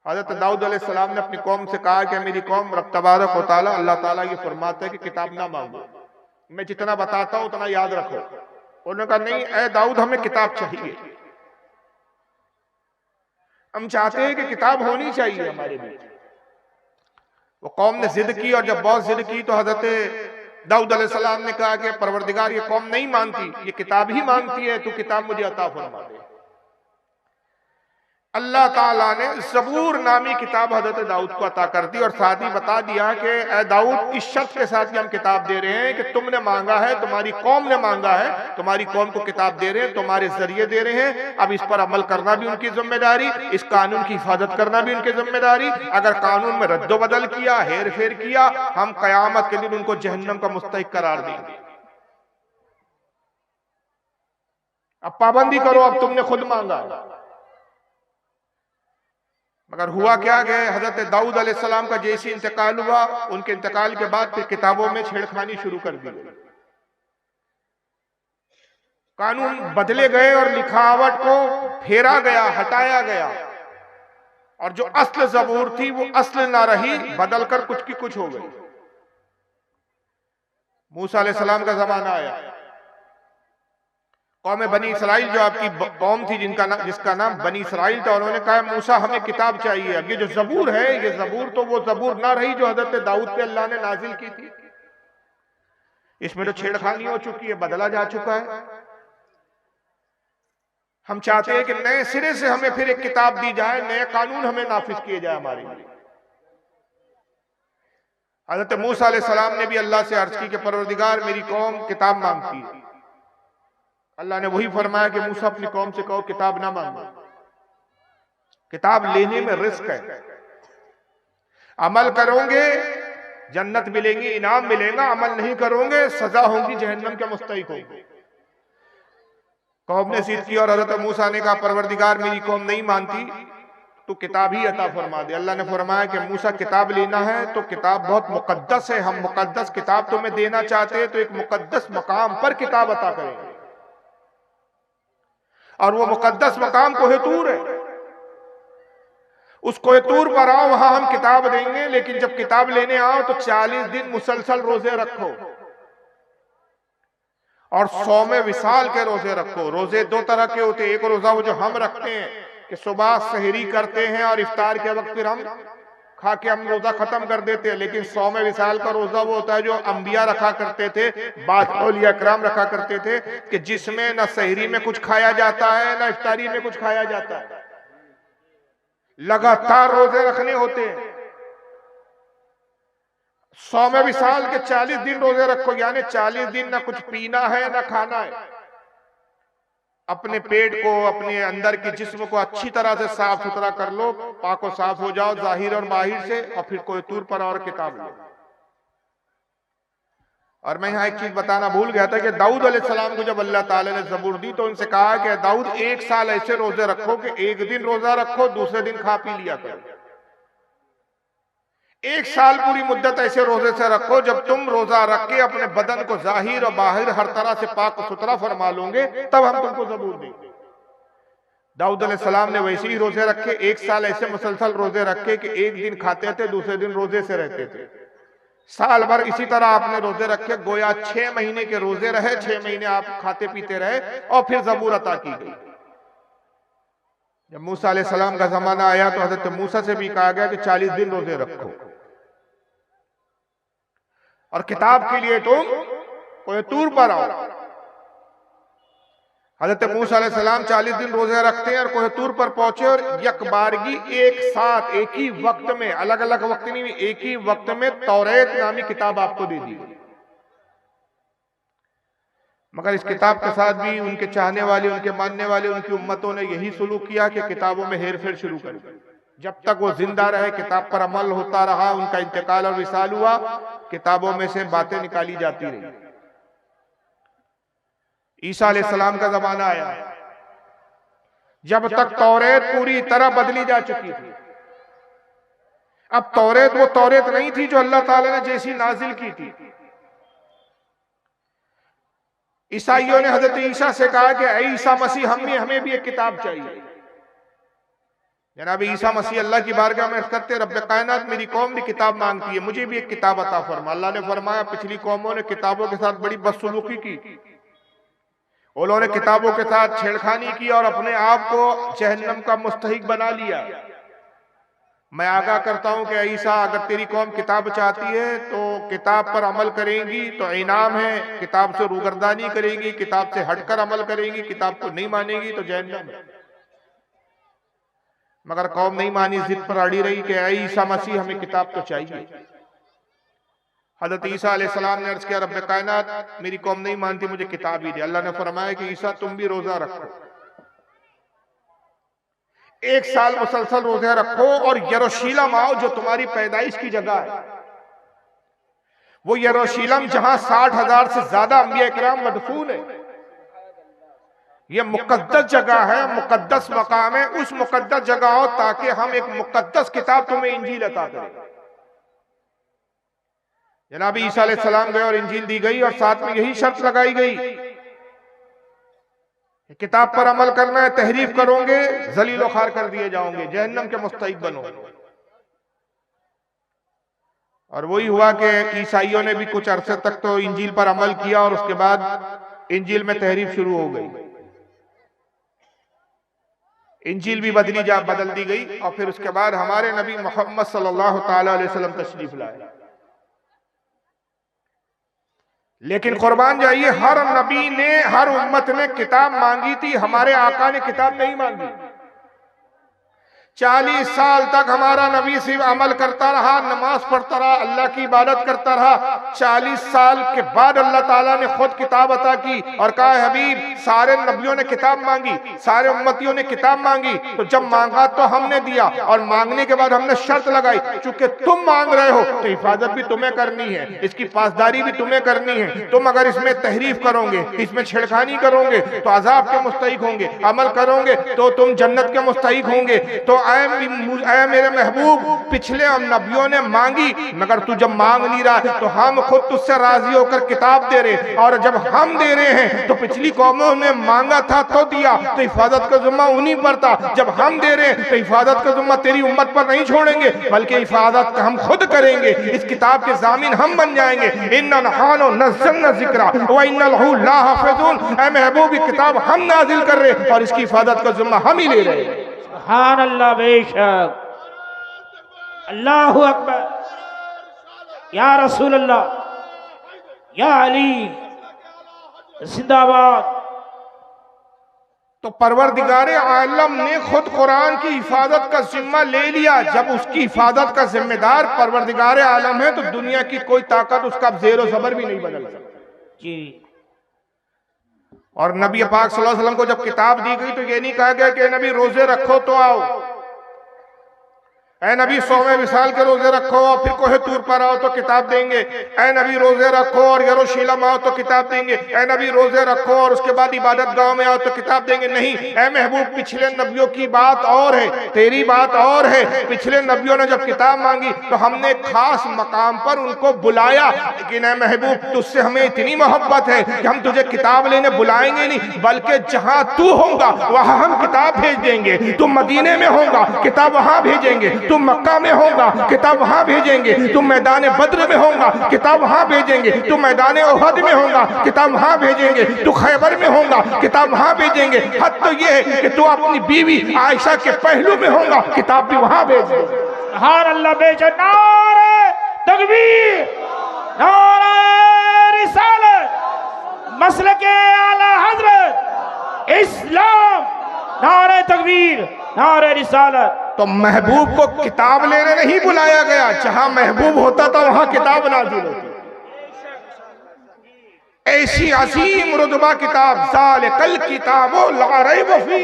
A: हज़रत दाऊद अलैहिस्सलाम ने अपनी कौम से कहा कि मेरी कौम, रब तबारक व तआला अल्लाह ताला ये फरमाता है कि किताब ना मांगो, मैं जितना बताता हूं उतना याद रखो। उन्होंने कहा नहीं ऐ दाऊद, हमें किताब चाहिए, हम चाहते हैं कि किताब होनी चाहिए हमारे बीच। वो कौम ने जिद की, और जब बहुत जिद की तो हजरत दाऊद अलैहिस्सलाम ने कहा कि परवरदिगार ये कौम नहीं मानती, ये किताब ही मांगती है, तू किताब मुझे अता फरमा दे। अल्लाह ताला ने ज़बूर नामी किताब हजरत दाऊद को अता कर दी, और साथ ही बता दिया कि ऐ दाऊद, इस शर्त के साथ हम किताब दे रहे हैं कि तुमने मांगा है, तुम्हारी कौम ने मांगा है, तुम्हारी कौम को किताब दे रहे हैं, तुम्हारे जरिए दे रहे हैं। अब इस पर अमल करना भी उनकी जिम्मेदारी, इस कानून की हिफाजत करना भी उनकी जिम्मेदारी। अगर कानून में रद्दोबदल किया, हेर फेर किया, हम कयामत के दिन उनको जहन्नम का मुस्तहिक करार देंगे। अब पाबंदी करो, अब तुमने खुद मांगा। मगर हुआ क्या कि हजरत दाऊद अलैहिस्सलाम का जैसे इंतकाल हुआ, उनके इंतकाल के बाद फिर किताबों में छेड़खानी शुरू कर दी गई, कानून बदले गए और लिखावट को फेरा गया, हटाया गया, और जो असल ज़बूर थी वो असल ना रही, बदलकर कुछ की कुछ हो गई। मूसा अलैहिस्सलाम का जमाना आया, कौम बनी इसराइल जो आपकी कौम थी जिसका नाम बनी इसराइल था, उन्होंने कहा मूसा हमें किताब चाहिए। अब ये जो ज़बूर है, ये ज़बूर तो वो ज़बूर ना रही जो हजरत दाऊद पे अल्लाह ने नाजिल की थी, इसमें तो छेड़खानी हो चुकी है, बदला जा चुका है। हम चाहते हैं कि नए सिरे से हमें फिर एक किताब दी जाए, नए कानून हमें नाफिज किए जाए हमारे लिए। हजरत मूसा अलैहिस्सलाम ने भी अल्लाह से अर्ज की कि परवरदिगार मेरी कौम किताब मांगती है। अल्लाह ने वही फरमाया कि मूसा अपनी कौम से कहो किताब ना मांगो, किताब लेने में रिस्क है, अमल करोगे जन्नत मिलेगी, इनाम मिलेगा, अमल नहीं करोगे सजा होगी, जहन्नम के मुस्तहिक होगी। कौम ने जिद की और हजरत मूसा ने कहा परवरदिगार मेरी कौम नहीं मानती, तो किताब ही अता फरमा दे। अल्लाह ने फरमाया कि मूसा किताब लेना है तो किताब बहुत मुकद्दस है, हम मुकद्दस किताब तुम्हें देना चाहते हैं तो एक मुकद्दस मकाम पर किताब अता करेंगे, और वो मुकद्दस मकाम कोहितूर है। उस कोहितूर पर आओ, वहां हम किताब देंगे, लेकिन जब किताब लेने आओ तो 40 दिन मुसलसल रोजे रखो, और 100 विसाल के रोजे रखो। रोजे दो तरह के होते हैं, एक रोजा वो जो हम रखते हैं कि सुबह सहरी करते हैं और इफ्तार के वक्त फिर हम खा के हम रोजा खत्म कर देते हैं, लेकिन 100 विसाल का रोजा वो होता है जो अंबिया रखा करते थे, बाद औलिया कराम रखा करते थे, कि जिसमें न सहरी में कुछ खाया जाता है न इफ्तारी में कुछ खाया जाता है, लगातार रोजे रखने होते हैं। 100 विसाल के 40 दिन रोजे रखो, यानी 40 दिन ना कुछ पीना है ना खाना है। अपने पेट को, अपने अंदर के जिस्म को अच्छी तरह से साफ सुथरा कर लो, पाको साफ हो जाओ जाहिर और बाहिर से, और फिर कोई तूर पर और किताब लो। और मैं यहाँ एक चीज बताना भूल गया था कि दाऊद अलैहिस्सलाम को जब अल्लाह ताला ने ज़बूर दी तो उनसे कहा कि दाऊद 1 साल ऐसे रोजे रखो कि एक दिन रोजा रखो, दूसरे दिन खा पी लिया करो। 1 साल पूरी मुद्दत ऐसे रोजे से रखो, जब तुम रोजा रख के अपने बदन को जाहिर और बाहिर हर तरह से पाक सुथरा फरमा लोगे, तब हम तुमको ज़बूर देंगे। दाऊद अलैहिस्सलाम ने वैसे ही रोजे रखे, 1 साल ऐसे मुसलसल रोजे रखे कि एक दिन खाते थे, दूसरे दिन रोजे से रहते थे। साल भर इसी तरह आपने रोजे रखे, गोया 6 महीने के रोजे रहे, 6 महीने आप खाते पीते रहे और फिर ज़बूर अता की गई। जब मूसा अलैहिस्सलाम का जमाना आया तो हजरत मूसा से भी कहा गया कि 40 दिन रोजे रखो और किताब के लिए तुम कोई तूर पर आओ। हजरत मूसा अलैहिस्सलाम 40 दिन रोजे रखते हैं और कोहतूर पर पहुंचे और यकबारगी एक साथ एक ही वक्त में, अलग अलग वक्त नहीं, एक ही वक्त में तौरेत नामी किताब आपको दे दी। मगर इस किताब के साथ भी उनके चाहने वाले, उनके मानने वाले, उनकी उम्मतों ने यही सुलूक किया कि किताबों में हेर फेर शुरू कर दी। जब तक वो जिंदा रहे किताब पर अमल होता रहा, उनका इंतकाल और विसाल हुआ, किताबों में से बातें निकाली जाती रही। ईसा अलैहिस्सलाम का जमाना आया, जब तक तौरेत पूरी तरह बदली जा चुकी थी। अब तौरेत वो तौरेत नहीं थी जो अल्लाह ताला ने जैसी नाजिल की थी। ईसाइयों ने हजरत ईसा से कहा कि ऐ ईसा मसीह, हमें भी एक किताब चाहिए। जनाब ईसा मसीह अल्लाह की बारगाह में करते, रब्बे कायनात मेरी कौम भी किताब मांगती है, मुझे भी एक किताब अता फरमा। अल्लाह ने फरमाया पिछली कौमों ने किताबों के साथ बड़ी बदसलूकी की, उन्होंने किताबों के साथ छेड़खानी की और अपने आप को जहन्नम का मुस्तहिक बना लिया। मैं आगाह करता हूं कि ईसा, अगर तेरी कौम किताब चाहती है तो किताब पर अमल करेंगी तो इनाम है, किताब से रूगर्दानी करेंगी, किताब से हटकर अमल करेंगी, किताब को नहीं मानेगी तो जहन्नम है। मगर कौम नहीं मानी, जिद पर अड़ी रही कि ऐ ईसा मसीह हमें किताब तो चाहिए। हजरत ईसा अलैहिस्सलाम ने अर्ज किया, रब्बे कायनात मेरी कौम नहीं मानती, मुझे किताब ही दे। अल्लाह ने फरमाया कि ईसा तुम भी रोजा रखो, 1 साल मुसलसल रोजा रखो और यरूशलेम आओ जो तुम्हारी पैदाइश की जगह है। वो यरूशलेम जहां 60,000 से ज्यादा अंबिया किराम मदफून है। ये मुकद्दस जगह है, मुकद्दस मकाम है। उस मुकद्दस जगह आओ ताकि हम एक मुकद्दस किताब तुम्हें इंजील अता करें। जनाब ईसा अलैहिस्सलाम गए और इंजील दी गई और साथ में यही शर्त लगाई गई, किताब पर अमल करना है, तहरीफ करोगे जलील व खार कर दिए जाओगे, जहन्नम के मुस्तहिक बनोगे। और वही हुआ कि ईसाइयों ने भी कुछ अरसे तक तो इंजील पर अमल किया और उसके बाद इंजील में तहरीफ शुरू हो गई, इंजील भी बदल दी गई। और फिर उसके बाद हमारे नबी मोहम्मद सल्लल्लाहु ताला अलैहि वसल्लम तशरीफ लाए। लेकिन कुर्बान जाइए, हर नबी ने, हर उम्मत ने किताब मांगी थी, हमारे आका ने किताब नहीं मांगी। 40 साल तक हमारा नबी सिर्फ अमल करता रहा, नमाज पढ़ता रहा, अल्लाह की इबादत करता रहा। 40 साल के बाद अल्लाह ताला ने खुद किताब अता की और कहा, हबीब सारे नबियों ने किताब मांगी, सारे उम्मतियों ने किताब मांगी, तो जब मांगा तो हमने दिया और मांगने के बाद हमने शर्त लगाई, चूंकि तुम मांग रहे हो तो हिफाजत भी तुम्हें करनी है, इसकी पासदारी भी तुम्हें करनी है। तुम अगर इसमें तहरीफ करोगे, इसमें छेड़खानी करोगे तो अजाब के मुस्तहिक होंगे, अमल करोगे तो तुम जन्नत के मुस्तहिक होंगे। तो ऐ मेरे महबूब, पिछले नबियों ने मांगी, मगर तू जब मांग नहीं रहा तो हम खुद तुझसे राजी होकर किताब दे रहे, और जब हम दे रहे हैं तो पिछली कौमों ने मांगा था तो दिया, तो हिफाजत का जिम्मा उन्हीं पर था। जब हम दे रहे हैं तो हिफाजत का जिम्मा तेरी उम्मत पर नहीं छोड़ेंगे, बल्कि हिफाजत हम खुद करेंगे, इस किताब के जामिन हम बन जाएंगे। इन्ना नहानो नज़्ज़लना ज़िक्रा व इन्ना लहू लाहाफ़िज़ून। ऐ महबूब, ये किताब हम नाजिल कर रहे और इसकी हिफाजत का जिम्मा हम ही ले रहे हैं।
B: सुभान अल्लाह, बेशक, अल्लाहु अकबर, या रसूल अल्लाह, या अली जिंदाबाद।
A: तो परवरदिगारे आलम ने खुद कुरान की हिफाजत का जिम्मा ले लिया। जब उसकी हिफाजत का जिम्मेदार परवरदिगारे आलम है तो दुनिया की कोई ताकत उसका ज़ेरो ज़बर भी नहीं बदल सकती
B: जी।
A: और नबी पाक सल्लल्लाहु अलैहि वसल्लम को जब किताब दी गई तो ये नहीं कहा गया कि नबी रोजे रखो तो आओ, ऐ नबी 100वें विसाल के रोजे रखो और फिर कोहे तूर पर आओ तो किताब देंगे। ऐ नबी रोजे रखो और यरूशलेम आओ तो किताब देंगे। ऐ नबी रोजे रखो और उसके बाद इबादत गांव में आओ तो किताब देंगे। नहीं, ऐ महबूब पिछले नबियों की बात और है, तेरी बात और है। पिछले नबियों ने जब किताब मांगी तो हमने खास मकाम पर उनको बुलाया, लेकिन ऐ महबूब तुझसे हमें इतनी मोहब्बत है कि हम तुझे किताब लेने बुलाएंगे नहीं, बल्कि जहां तू होगा वहां हम किताब भेज देंगे। तुम मदीने में होगा, किताब वहां भेजेंगे। तुम मक्का में होगा, किताब वहां भेजेंगे। तुम मैदान बद्र में होगा, किताब वहां भेजेंगे। तुम मैदान उहद में होगा, किताब वहां भेजेंगे। तू खैबर में होगा, किताब वहां भेजेंगे। हद तो यह है कि तू अपनी बीवी आयशा के पहलू में होगा, किताब भी वहां भेजेंगे।
B: सुभान अल्लाह बेशक। नारे तकबीर, नारे रिसालत, मसलके आला हजरत इस्लाम, नारे तकबीर, नारे रिसालत।
A: तो महबूब को किताब लेने नहीं बुलाया गया, जहां महबूब होता था वहां किताब नाज़िल होती। ऐसी अजीम रुतबा किताब, ज़ालिकल किताबो ला रैब फी।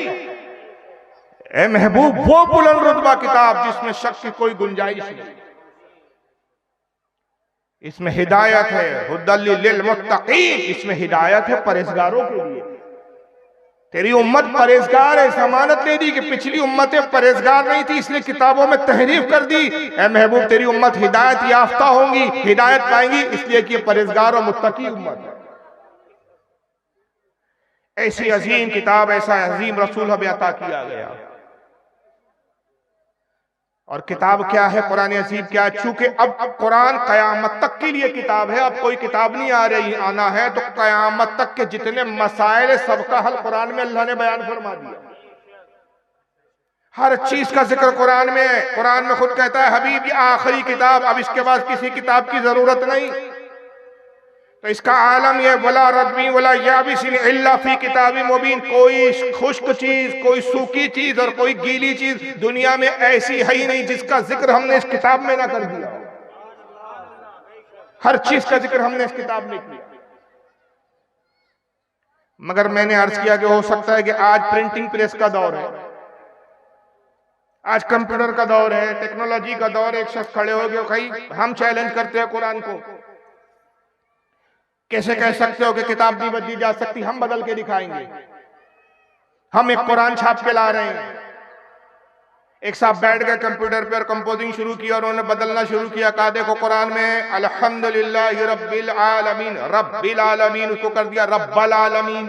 A: ए महबूब वो बुलंद रुतबा किताब जिसमें शक की कोई गुंजाइश नहीं। इसमें हिदायत है, हुदल लिल मुत्तकीन, इसमें हिदायत है परहेजगारों के लिए। तेरी उम्मत परहेजगार है, जमानत दे दी कि पिछली उम्मतें परहेजगार नहीं थी इसलिए किताबों में तहरीफ कर दी। ऐ महबूब तेरी उम्मत हिदायत याफ्ता होंगी, हिदायत पाएंगी, इसलिए कि परहेजगार और मुत्तकी उम्मत है। ऐसी अजीम किताब, ऐसा अजीम रसूल हमें अता किया गया। और किताब क्या है, कुरान अजीब क्या है? चूंकि अब कुरान कयामत तक के लिए किताब है, अब कोई किताब नहीं आ रही आना है, तो कयामत तक के जितने मसाइल सबका हल कुरान में अल्लाह ने बयान फरमा दिया। हर चीज का जिक्र कुरान में है। कुरान में खुद कहता है हबीब ये आखिरी किताब, अब इसके बाद किसी किताब की जरूरत नहीं। तो इसका आलम ये वला रद्बी वला याबिसिन इल्ला फी किताबी मुबीन, कोई खुश्क चीज, कोई सूखी चीज और कोई गीली चीज दुनिया में ऐसी है ही नहीं जिसका जिक्र हमने इस किताब में ना कर दिया। हर चीज का जिक्र हमने इस किताब में किया। मगर मैंने अर्ज किया कि हो सकता है कि आज प्रिंटिंग प्रेस का दौर है, आज कंप्यूटर का दौर है, टेक्नोलॉजी का दौर है। एक शख्स खड़े हो गए, भाई हम चैलेंज करते हैं कुरान को, कैसे कह सकते हो कि किताब नहीं बदली जा सकती? हम बदल के दिखाएंगे। हम एक कुरान छाप के ला रहे हैं। एक साहब बैठ गए कंप्यूटर पे और कंपोजिंग शुरू किया और उन्होंने बदलना शुरू किया। कहा देखो कुरान में अल्हम्दुलिल्लाह रब्बिल आलमीन, रब्बिल आलमीन उसको कर दिया रब्बल आलमीन।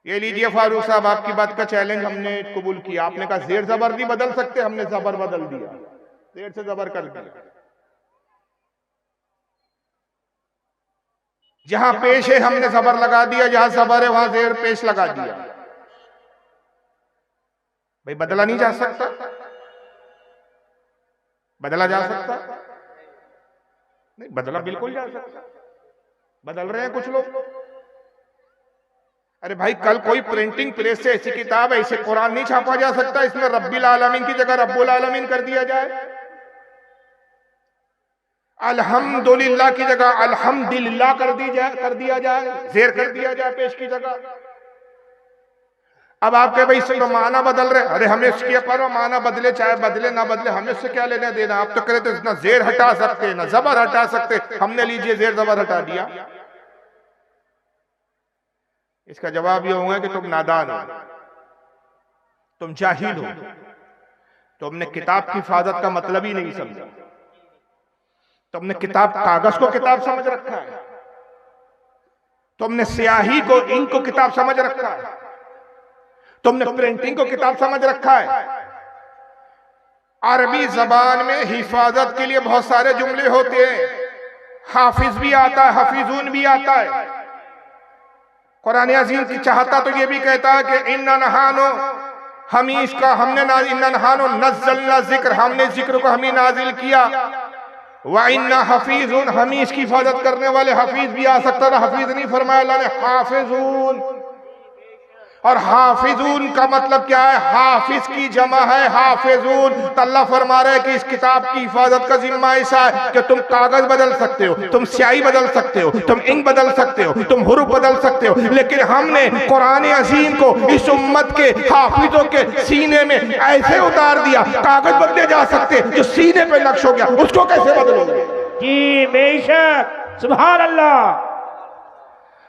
A: ये लीजिए फारूक साहब, आपकी बात का चैलेंज हमने कबूल किया। आपने कहा जेर जबर नहीं बदल सकते, हमने जबर बदल दिया, जेर से जबर कर दिया। जहां पेश है हमने जबर लगा दिया, जहां जबर है वहां जेर पेश लगा दिया। भाई बदला नहीं जा सकता? बदला जा सकता? नहीं, बदला बिल्कुल जा सकता। बदल रहे हैं कुछ लोग। अरे भाई कल कोई प्रिंटिंग प्रेस से ऐसी किताब, ऐसे कुरान नहीं छापा जा सकता इसमें रब्बिल आलमीन की जगह रब्बुल आलमीन कर दिया जाए, अल्हम्दुलिल्लाह की जगह अल्हम्दुलिल्लाह कर दिया जाए, जेर कर दिया जाए पेश की जगह। अब आप कहे भाई इससे तो माना बदल रहे, अरे हमें इसके पर माना बदले चाहे बदले ना बदले, हमें इससे क्या लेना देना? आप तो करे तो ना जेर हटा सकते ना जबर हटा सकते, हमने लीजिए जेर जबर हटा दिया। इसका जवाब यह होगा कि तुम नादान हो, तुम जाहिल हो, तुमने किताब की हिफाजत का मतलब ही नहीं समझा। तुमने किताब कागज को किताब समझ रखा है, तुमने स्याही को इंक को किताब समझ रखा है, तुमने प्रिंटिंग को किताब समझ रखा है। अरबी जबान में हिफाजत के लिए बहुत सारे जुमले होते हैं, हाफिज भी आता है, हफीजून भी आता है। कुरान अजीम की चाहता तो ये भी कहता है कि इन्ना नहानो, हमीश का हमने इन्ना नहानो नज़्ज़लना जिक्र, हमने जिक्र को हमी नाजिल किया। व इन्ना हफीजुन, हमीश की हिफाजत करने वाले हफीज भी आ सकता था, हफीज नहीं फरमाया अल्लाह ने, हाफिजून। और हाफिजून का मतलब क्या है? हाफिज की जमा है हाफिजून। तो अल्लाह फरमा रहे हैं कि इस किताब की हिफाजत का जिम्मा ऐसा है कि तुम कागज बदल सकते हो, तुम स्याही बदल सकते हो, तुम इंक बदल सकते हो, तुम हुरूफ बदल सकते हो, लेकिन हमने कुरान अजीम को इस उम्मत के हाफिजों के सीने में ऐसे उतार दिया, कागज बदले जा सकते जो सीने पे नक्श हो गया, उसको कैसे बदलोगे?
B: जी बेशक, सुभान अल्लाह।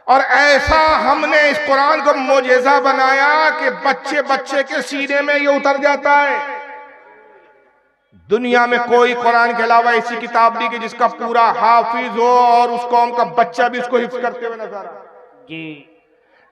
A: और ऐसा हमने इस कुरान को मोजेजा बनाया कि बच्चे बच्चे के सीने में ये उतर जाता है। दुनिया में कोई कुरान के अलावा ऐसी किताब नहीं कि जिसका पूरा हाफिज हो और उस कौम का बच्चा भी उसको हिफ्ज करते हुए नजर आए।
B: जी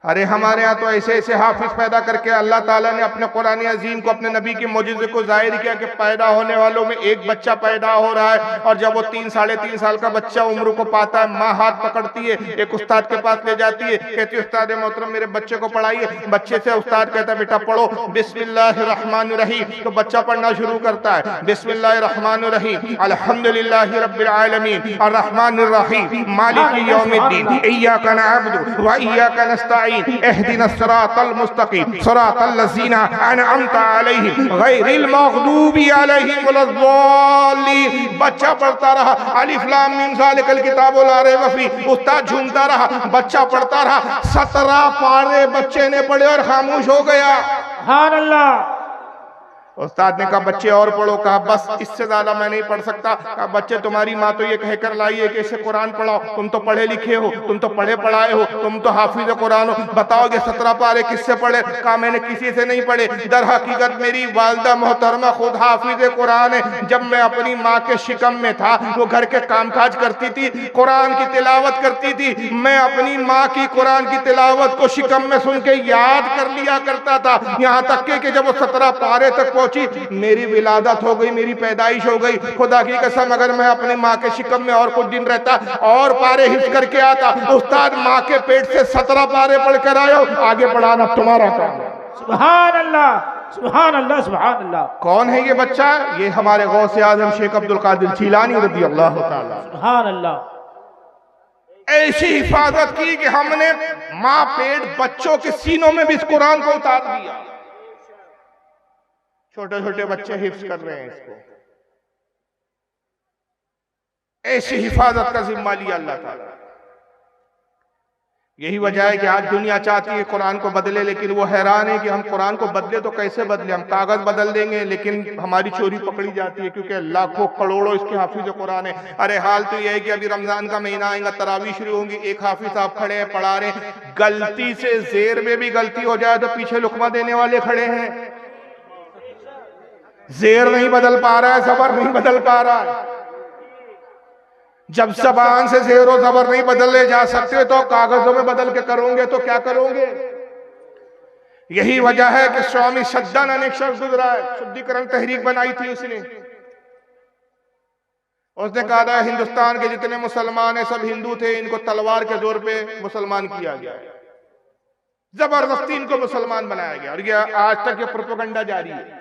A: अरे हमारे यहाँ तो ऐसे ऐसे हाफिज पैदा करके अल्लाह ताला ने अपने कुरान अजीम को, अपने नबी के मोजिज़े को जाहिर किया कि पैदा होने वालों में एक बच्चा पैदा हो रहा है, और जब वो 3 साढ़े 3 साल का बच्चा उम्र को पाता है, माँ हाथ पकड़ती है, एक उस्ताद के पास ले जाती है, कहती है उस्ताद मोहतरम मेरे बच्चे को पढ़ाइए। बच्चे से उस्ताद कहता है बेटा पढ़ो बिस्मिल्लाहिर्रहमानिर्रहीम, तो बच्चा पढ़ना शुरू करता है बिस्मिल्लाहिर्रहमानिर्रहीम अल्हम्दुलिल्लाहि रब्बिल आलमीन अर्रहमानिर्रहीम मालिकी यौमिद्दीन इय्याका नअबुदु व इय्याका नस्तईन इहदिनस सिरातल मुस्तकीम सिरातल लज़ीना अनअमता अलैहिम गैरिल मग़दूबी अलैहिम वलद्दाल्लीन। बच्चा पढ़ता रहा अलिफ लाम मीम ज़ालिकल किताबु ला रैब फीह, उस्ताद झूमता रहा, बच्चा पढ़ता रहा। 17 पारे बच्चे ने पढ़े और खामोश हो गया।
B: सुभान अल्लाह।
A: उस्ताद ने कहा बच्चे और पढ़ो। कहा बस इससे ज्यादा मैं नहीं पढ़ सकता। कहा बच्चे तुम्हारी माँ तो ये कहकर लाई है कि इसे कुरान पढ़ाओ, तुम तो पढ़े लिखे हो, तुम तो पढ़े पढ़ाए हो, तुम तो हाफिज कुरान हो, बताओगे 17 पारे किससे पढ़े? कहा मैंने किसी से नहीं पढ़े, दर हकीकत मेरी वालिदा मोहतरमा खुद हाफिज कुरान है। जब मैं अपनी माँ के शिकम में था, वो घर के कामकाज करती थी, कुरान की तिलावत करती थी, मैं अपनी माँ की कुरान की तिलावत को शिकम में सुन के याद कर लिया करता था। यहाँ तक कि जब वो 17 पारे तक मेरी विलादत हो गई, मेरी पैदाइश हो गई, खुदा की कसम अगर मैं अपनी माँ के शिकम में और कुछ दिन रहता और पारे हिफ्ज करके आता, उस्ताद माँ के पेट से 17 पारे पढ़ कर आए हो, आगे बढ़ाना तुम्हारा काम है।
B: सुभान अल्लाह, सुभान अल्लाह, सुभान अल्लाह।
A: कौन है ये बच्चा? ये हमारे गौसे आजम शेख अब्दुल कादिर जीलानी रज़ी अल्लाह ताला।
B: सुभान अल्लाह।
A: ऐसी हिफाजत की कि हमने माँ पेट बच्चों के सीनों में भी इस कुरान को उतार दिया। छोटे छोटे बच्चे हिफ्ज कर रहे हैं इसको। ऐसी हिफाजत का जिम्मा लिया अल्लाह ताला। यही वजह है कि आज दुनिया चाहती है कुरान को बदले, लेकिन वो हैरान है कि हम कुरान को बदले तो कैसे बदले? हम कागज बदल देंगे लेकिन हमारी चोरी पकड़ी जाती है, क्योंकि लाखों करोड़ों इसके हाफिज कुरान है। अरे हाल तो यह है कि अभी रमजान का महीना आएगा, तरावी शुरू होंगी, एक हाफिज साहब खड़े हैं पढ़ा रहे हैं, गलती से जेर में भी गलती हो जाए तो पीछे लुकमा देने वाले खड़े हैं। जेर नहीं बदल पा रहा है, जबर नहीं बदल पा रहा है। जब जबान से जेर और जबर नहीं बदले जा सकते तो कागजों में बदल के करोगे तो क्या करोगे? यही वजह है कि स्वामी सद्दानंद एक शख्स गुजरा है, शुद्धिकरण तहरीक बनाई थी उसने कहा था हिंदुस्तान के जितने मुसलमान हैं सब हिंदू थे, इनको तलवार के जोर पे मुसलमान किया गया, जबरदस्ती इनको मुसलमान बनाया गया, और ये आज तक ये प्रोपेगेंडा जारी है।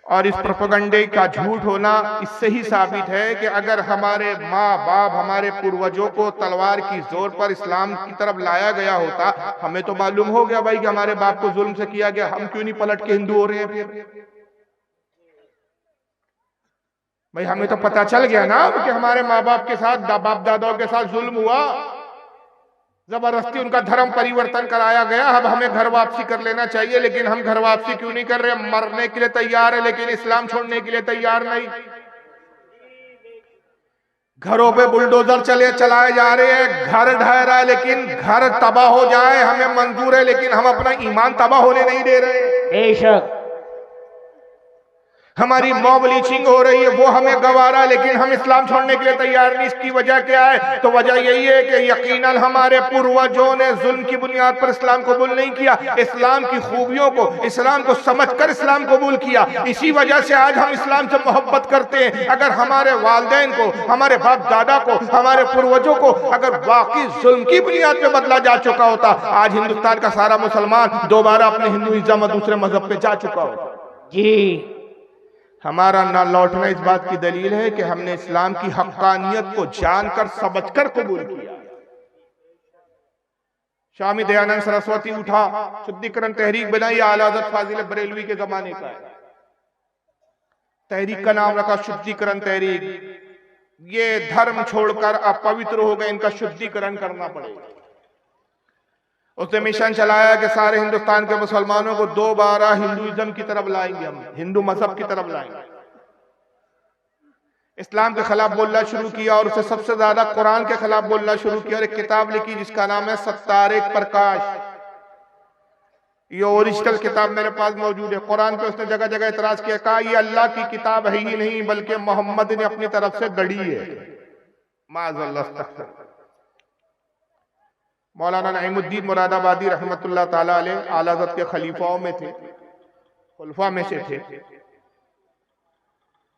A: और इस प्रोपेगेंडे का झूठ होना इससे ही साबित है कि अगर हमारे माँ बाप, हमारे पूर्वजों को तलवार की जोर पर इस्लाम की तरफ लाया गया होता, हमें तो मालूम हो गया भाई कि हमारे बाप को जुल्म से किया गया, हम क्यों नहीं पलट के हिंदू हो रहे हैं? फिर भाई हमें तो पता चल गया ना कि हमारे माँ बाप के साथ, बाप दादाओं के साथ जुल्म हुआ, जबरदस्ती उनका धर्म परिवर्तन कराया गया, अब हमें घर वापसी कर लेना चाहिए। लेकिन हम घर वापसी क्यों नहीं कर रहे? मरने के लिए तैयार है लेकिन इस्लाम छोड़ने के लिए तैयार नहीं। घरों पे बुलडोजर चलाए जा रहे हैं, घर ढह रहा है लेकिन घर तबाह हो जाए हमें मंजूर है, लेकिन हम अपना ईमान तबाह होने नहीं दे रहे।
B: बेशक
A: हमारी मॉब लीचिंग हो रही है, वो हमें गवारा, लेकिन हम इस्लाम छोड़ने के लिए तैयार नहीं। इसकी वजह क्या है? तो वजह यही है कि यकीनन हमारे पूर्वजों ने जुल्म की बुनियाद पर इस्लाम कबूल नहीं किया, इस्लाम की खूबियों को, इस्लाम को समझकर इस्लाम कबूल किया। इसी वजह से आज हम इस्लाम से मोहब्बत करते हैं। अगर हमारे वालिदैन को, हमारे बाप दादा को, हमारे पूर्वजों को अगर वाकई जुल्म की बुनियाद पर बदला जा चुका होता, आज हिंदुस्तान का सारा मुसलमान दोबारा अपने हिंदुइज्म और दूसरे मजहब पे जा चुका होता।
B: जी
A: हमारा ना लौटना इस बात की दलील है कि हमने इस्लाम की हक्कानियत को जानकर समझकर कबूल किया। स्वामी दयानंद सरस्वती उठा, शुद्धिकरण तहरीक बनाई, आला हज़रत फाजिल बरेलवी के जमाने का है। तहरीक का नाम रखा शुद्धिकरण तहरीक। ये धर्म छोड़कर अपवित्र हो गए, इनका शुद्धिकरण करना पड़ेगा। उसने मिशन चलाया कि सारे हिंदुस्तान के मुसलमानों को दोबारा हिंदुइज्म की तरफ लाएंगे, हम हिंदू मजहब की तरफ लाएंगे। इस्लाम के खिलाफ बोलना शुरू किया और उसे सबसे ज्यादा कुरान के खिलाफ बोलना शुरू किया और एक किताब लिखी जिसका नाम है सत्तार प्रकाश। ये ओरिजिनल किताब मेरे पास मौजूद है। कुरान पे उसने जगह जगह इतराज किया, कहा ये अल्लाह की किताब है ही नहीं बल्कि मोहम्मद ने अपनी तरफ से गढ़ी है। माज़अल्लाह। मौलाना नईमुद्दीन मुरादाबादी रहमतुल्लाह ताला अलैह आला हज़रत के खलीफाओं में थे, खुलफा में से थे।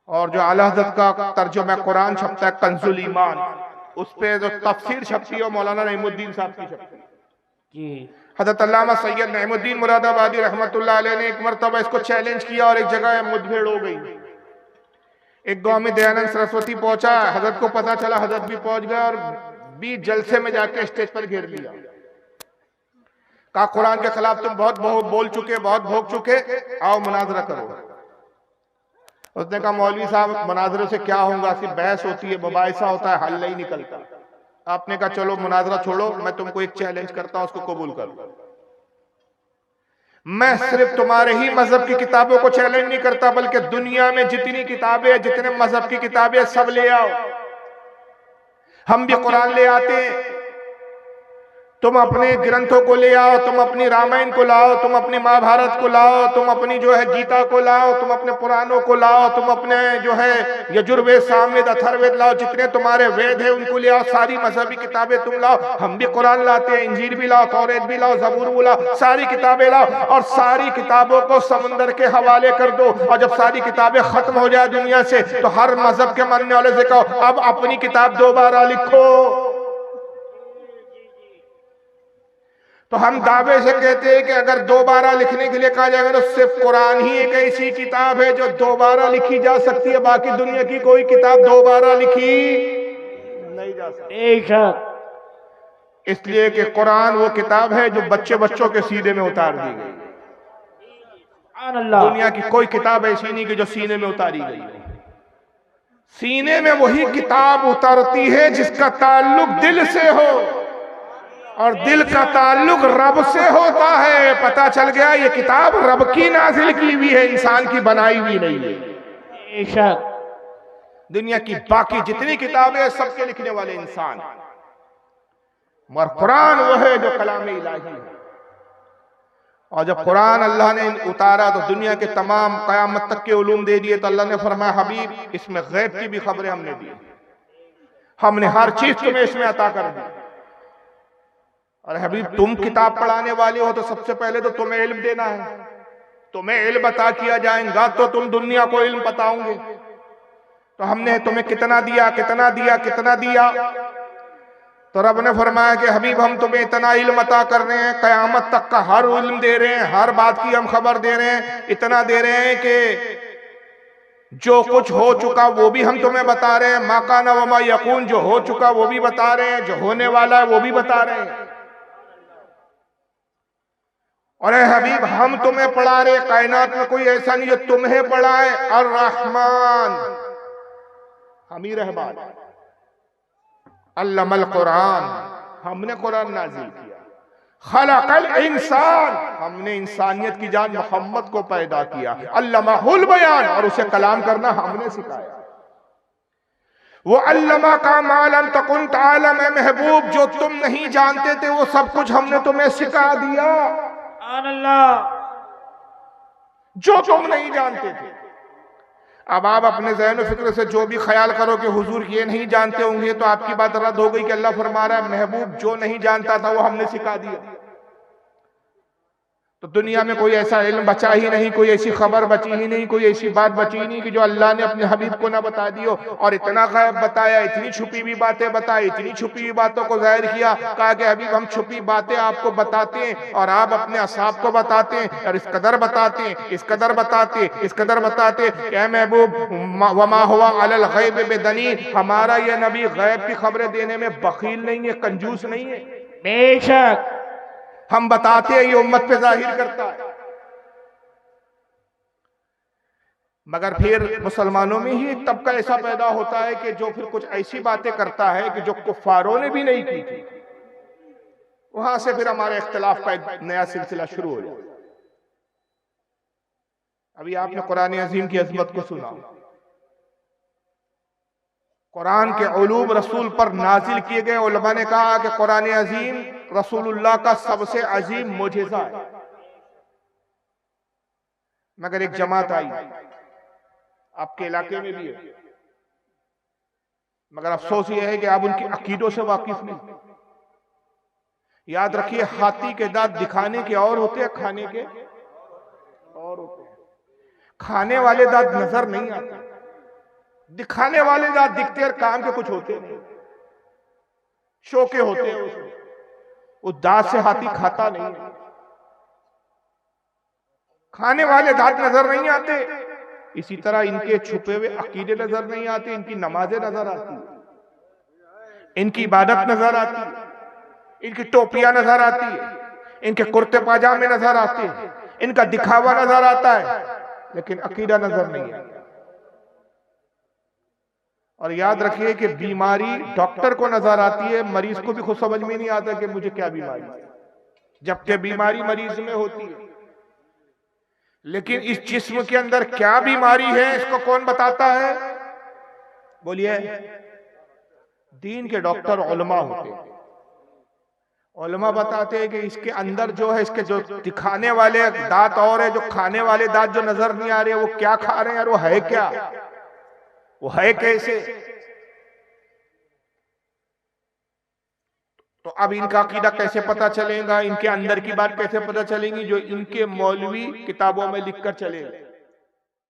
A: और जो आला हज़रत का तर्जुमा कुरान छपता है कंजुल ईमान, उस पे जो तफसीर छपती है मौलाना नईमुद्दीन साहब की छपती है। हज़रत अल्लामा सैयद नईमुद्दीन मुरादाबादी रहमतुल्लाह अलैह ने एक मरतबा इसको चैलेंज किया और एक जगह मुठभेड़ हो गई। एक गांव में दयानंद सरस्वती पहुंचा, हजरत को पता चला, हजरत भी पहुंच गया और 20 जलसे में जाके स्टेज पर घेर लिया। कहा कुरान के खिलाफ तुम बहुत बोल चुके, बहुत भोग चुके, आओ मुनाजरा करो। उसने कहा मौलवी साहब मुनाजरे से क्या होगा, सिर्फ बहस होती है, मुबाहिसा होता है, हल नहीं निकलता। आपने कहा चलो मुनाजरा छोड़ो, मैं तुमको एक चैलेंज करता हूं, उसको कबूल कर लो। मैं सिर्फ तुम्हारे ही मजहब की किताबों को चैलेंज नहीं करता बल्कि दुनिया में जितनी किताबें, जितने मजहब की किताबें सब ले आओ। हम भी कुरान ले आते हैं, तुम अपने ग्रंथों को ले आओ, तुम अपनी रामायण को लाओ, तुम अपनी महाभारत को लाओ, तुम अपनी जो है गीता को लाओ, तुम अपने पुराणों को लाओ, तुम अपने जो है यजुर्वेद, सामवेद, अथर्ववेद लाओ, जितने तुम्हारे वेद है उनको ले आओ, सारी मजहबी किताबें तुम लाओ। हम भी कुरान लाते हैं, इंजील भी लाओ, तौरेत भी लाओ, जबूर भी लाओ, सारी किताबें लाओ और सारी किताबों को समंदर के हवाले कर दो। और जब सारी किताबें खत्म हो जाए दुनिया से तो हर मजहब के मानने वाले से कहो अब अपनी किताब दोबारा लिखो। तो हम दावे से कहते हैं कि अगर दोबारा लिखने के लिए कहा जाएगा तो सिर्फ कुरान ही एक ऐसी किताब है जो दोबारा लिखी जा सकती है, बाकी दुनिया की कोई किताब दोबारा लिखी नहीं जा सकती। इसलिए कि कुरान वो किताब है जो बच्चों के सीने में उतार दी गई। दुनिया की कोई किताब ऐसी नहीं कि जो सीने में उतारी गई हो। सीने में वही किताब उतरती है जिसका ताल्लुक दिल से हो और दिल का ताल्लुक रब से होता है। पता चल गया ये किताब रब की नाजिल की हुई है, इंसान की बनाई हुई नहीं है। दुनिया की बाकी जितनी किताबें सबके लिखने वाले इंसान, मगर कुरान वो है जो कलाम इलाही है। और जब कुरान अल्लाह ने उतारा तो दुनिया के तमाम कयामत तक के उलूम दे दिए। तो अल्लाह ने फरमाया हबीब इसमें गैब की भी खबरें हमने दी, हमने हर चीज तुम्हें इसमें अता कर दी। और हबीब तुम किताब पढ़ाने वाले हो तो सबसे पहले तो तुम्हें इल्म देना है, तुम्हें इल्म अता किया जाएगा तो तुम दुनिया को इल्म बताओगे। तो हमने तुम्हें कितना दिया, कितना दिया, कितना दिया? तो रब ने फरमाया कि हबीब हम तुम्हें इतना इल्म अता कर रहे हैं, कयामत तक का हर इल्म दे रहे हैं, हर बात की हम खबर दे रहे हैं, इतना दे रहे हैं कि जो कुछ हो चुका वो भी हम तुम्हें बता रहे हैं, माकाना वमा यकून, जो हो चुका वो भी बता रहे हैं, जो होने वाला है वो भी बता रहे हैं। और हबीब हम तुम्हें पढ़ा रहे, कायनात में कोई ऐसा नहीं जो तुम्हें पढ़ाए। और रहमान हमी रहमान अल्लमल कुरान, हमने कुरान नाजिल किया। खलकल इंसान, हमने इंसानियत की जान मोहम्मद को पैदा किया। अल्लमाहुल बयान, और उसे कलाम करना हमने सिखाया। वो अल्लमा का मालम तकुन तालम, महबूब जो तुम नहीं जानते थे वो सब कुछ हमने तुम्हें सिखा दिया। जो तुम नहीं जानते थे। अब आप अपने ज़हन व फिक्र से जो भी ख्याल करो कि हुजूर ये नहीं जानते होंगे तो आपकी बात रद्द हो गई कि अल्लाह फरमा रहा है महबूब जो नहीं जानता था वो हमने सिखा दिया। तो दुनिया में कोई ऐसा इल्म बचा ही नहीं, कोई ऐसी खबर बची ही नहीं, कोई ऐसी बात बची ही नहीं कि जो अल्लाह ने अपने हबीब को ना बता दी हो। और इतना गैब बताया, इतनी छुपी हुई बातें बताई, इतनी छुपी हुई बातों को जाहिर किया। कहा कि हबीब हम छुपी बातें आपको बताते हैं और आप अपने असहाब को बताते हैं, और इस कदर बताते हैं, इस कदर बताते, इस कदर बताते। क्या महबूब वमा हुआ अलल गैब बिदनी, हमारा ये नबी गैब की खबरें देने में बखील नहीं है, कंजूस नहीं है।
B: बेशक
A: हम बताते हैं, ये उम्मत पे जाहिर करता है। मगर फिर मुसलमानों में ही एक तबका ऐसा पैदा होता है कि जो फिर कुछ ऐसी बातें करता है कि जो कुफ्फारों ने भी नहीं की थी। वहां से फिर हमारे इख्तिलाफ का एक नया सिलसिला शुरू हो जाए। अभी आपने कुरान अजीम की अजमत को सुना। कुरान के उलूम रसूल पर नाजिल किए गए। उलमा ने कहा कि कुरान अजीम रसूलुल्लाह का सबसे अजीम मोजिज़ा है। मगर एक जमात आई, आपके इलाके में भी है, मगर अफसोस यह है कि आप उनकी अकीदों से वाकिफ नहीं। याद रखिए, हाथी के दांत दिखाने के और होते हैं, खाने के और होते हैं। खाने वाले दांत नजर नहीं आते, दिखाने वाले दांत दिखते और काम के कुछ होते नहीं, शोके होते हैं उसमें। उस दांत से हाथी खाता नहीं है। खाने वाले दांत नजर नहीं आते, इसी तरह इनके छुपे हुए अकीदे नजर नहीं आते। इनकी नमाजें नजर आती, इनकी इबादत नजर आती, इनकी टोपियां नजर आती है, इनके कुर्ते पाजामे नजर आते हैं, इनका दिखावा नजर आता है, लेकिन अकीदा नजर नहीं आता। और याद रखिए कि बीमारी डॉक्टर को नजर आती है, मरीज को भी खुद समझ में नहीं आता कि मुझे क्या बीमारी है, जबकि बीमारी मरीज में होती है। लेकिन इस जिस्म के अंदर क्या बीमारी है, इसको कौन बताता है? बोलिए। दीन के डॉक्टर उलमा होते हैं। उलमा बताते हैं कि इसके अंदर जो है, इसके जो दिखाने वाले दांत और है, जो खाने वाले दांत जो नजर नहीं आ रहे, वो क्या खा रहे हैं यार, वो है क्या, वो है कैसे। तो अब इनका अकीदा कैसे पता चलेगा, इनके अंदर की बात कैसे पता चलेगी, जो इनके मौलवी किताबों में लिखकर चले।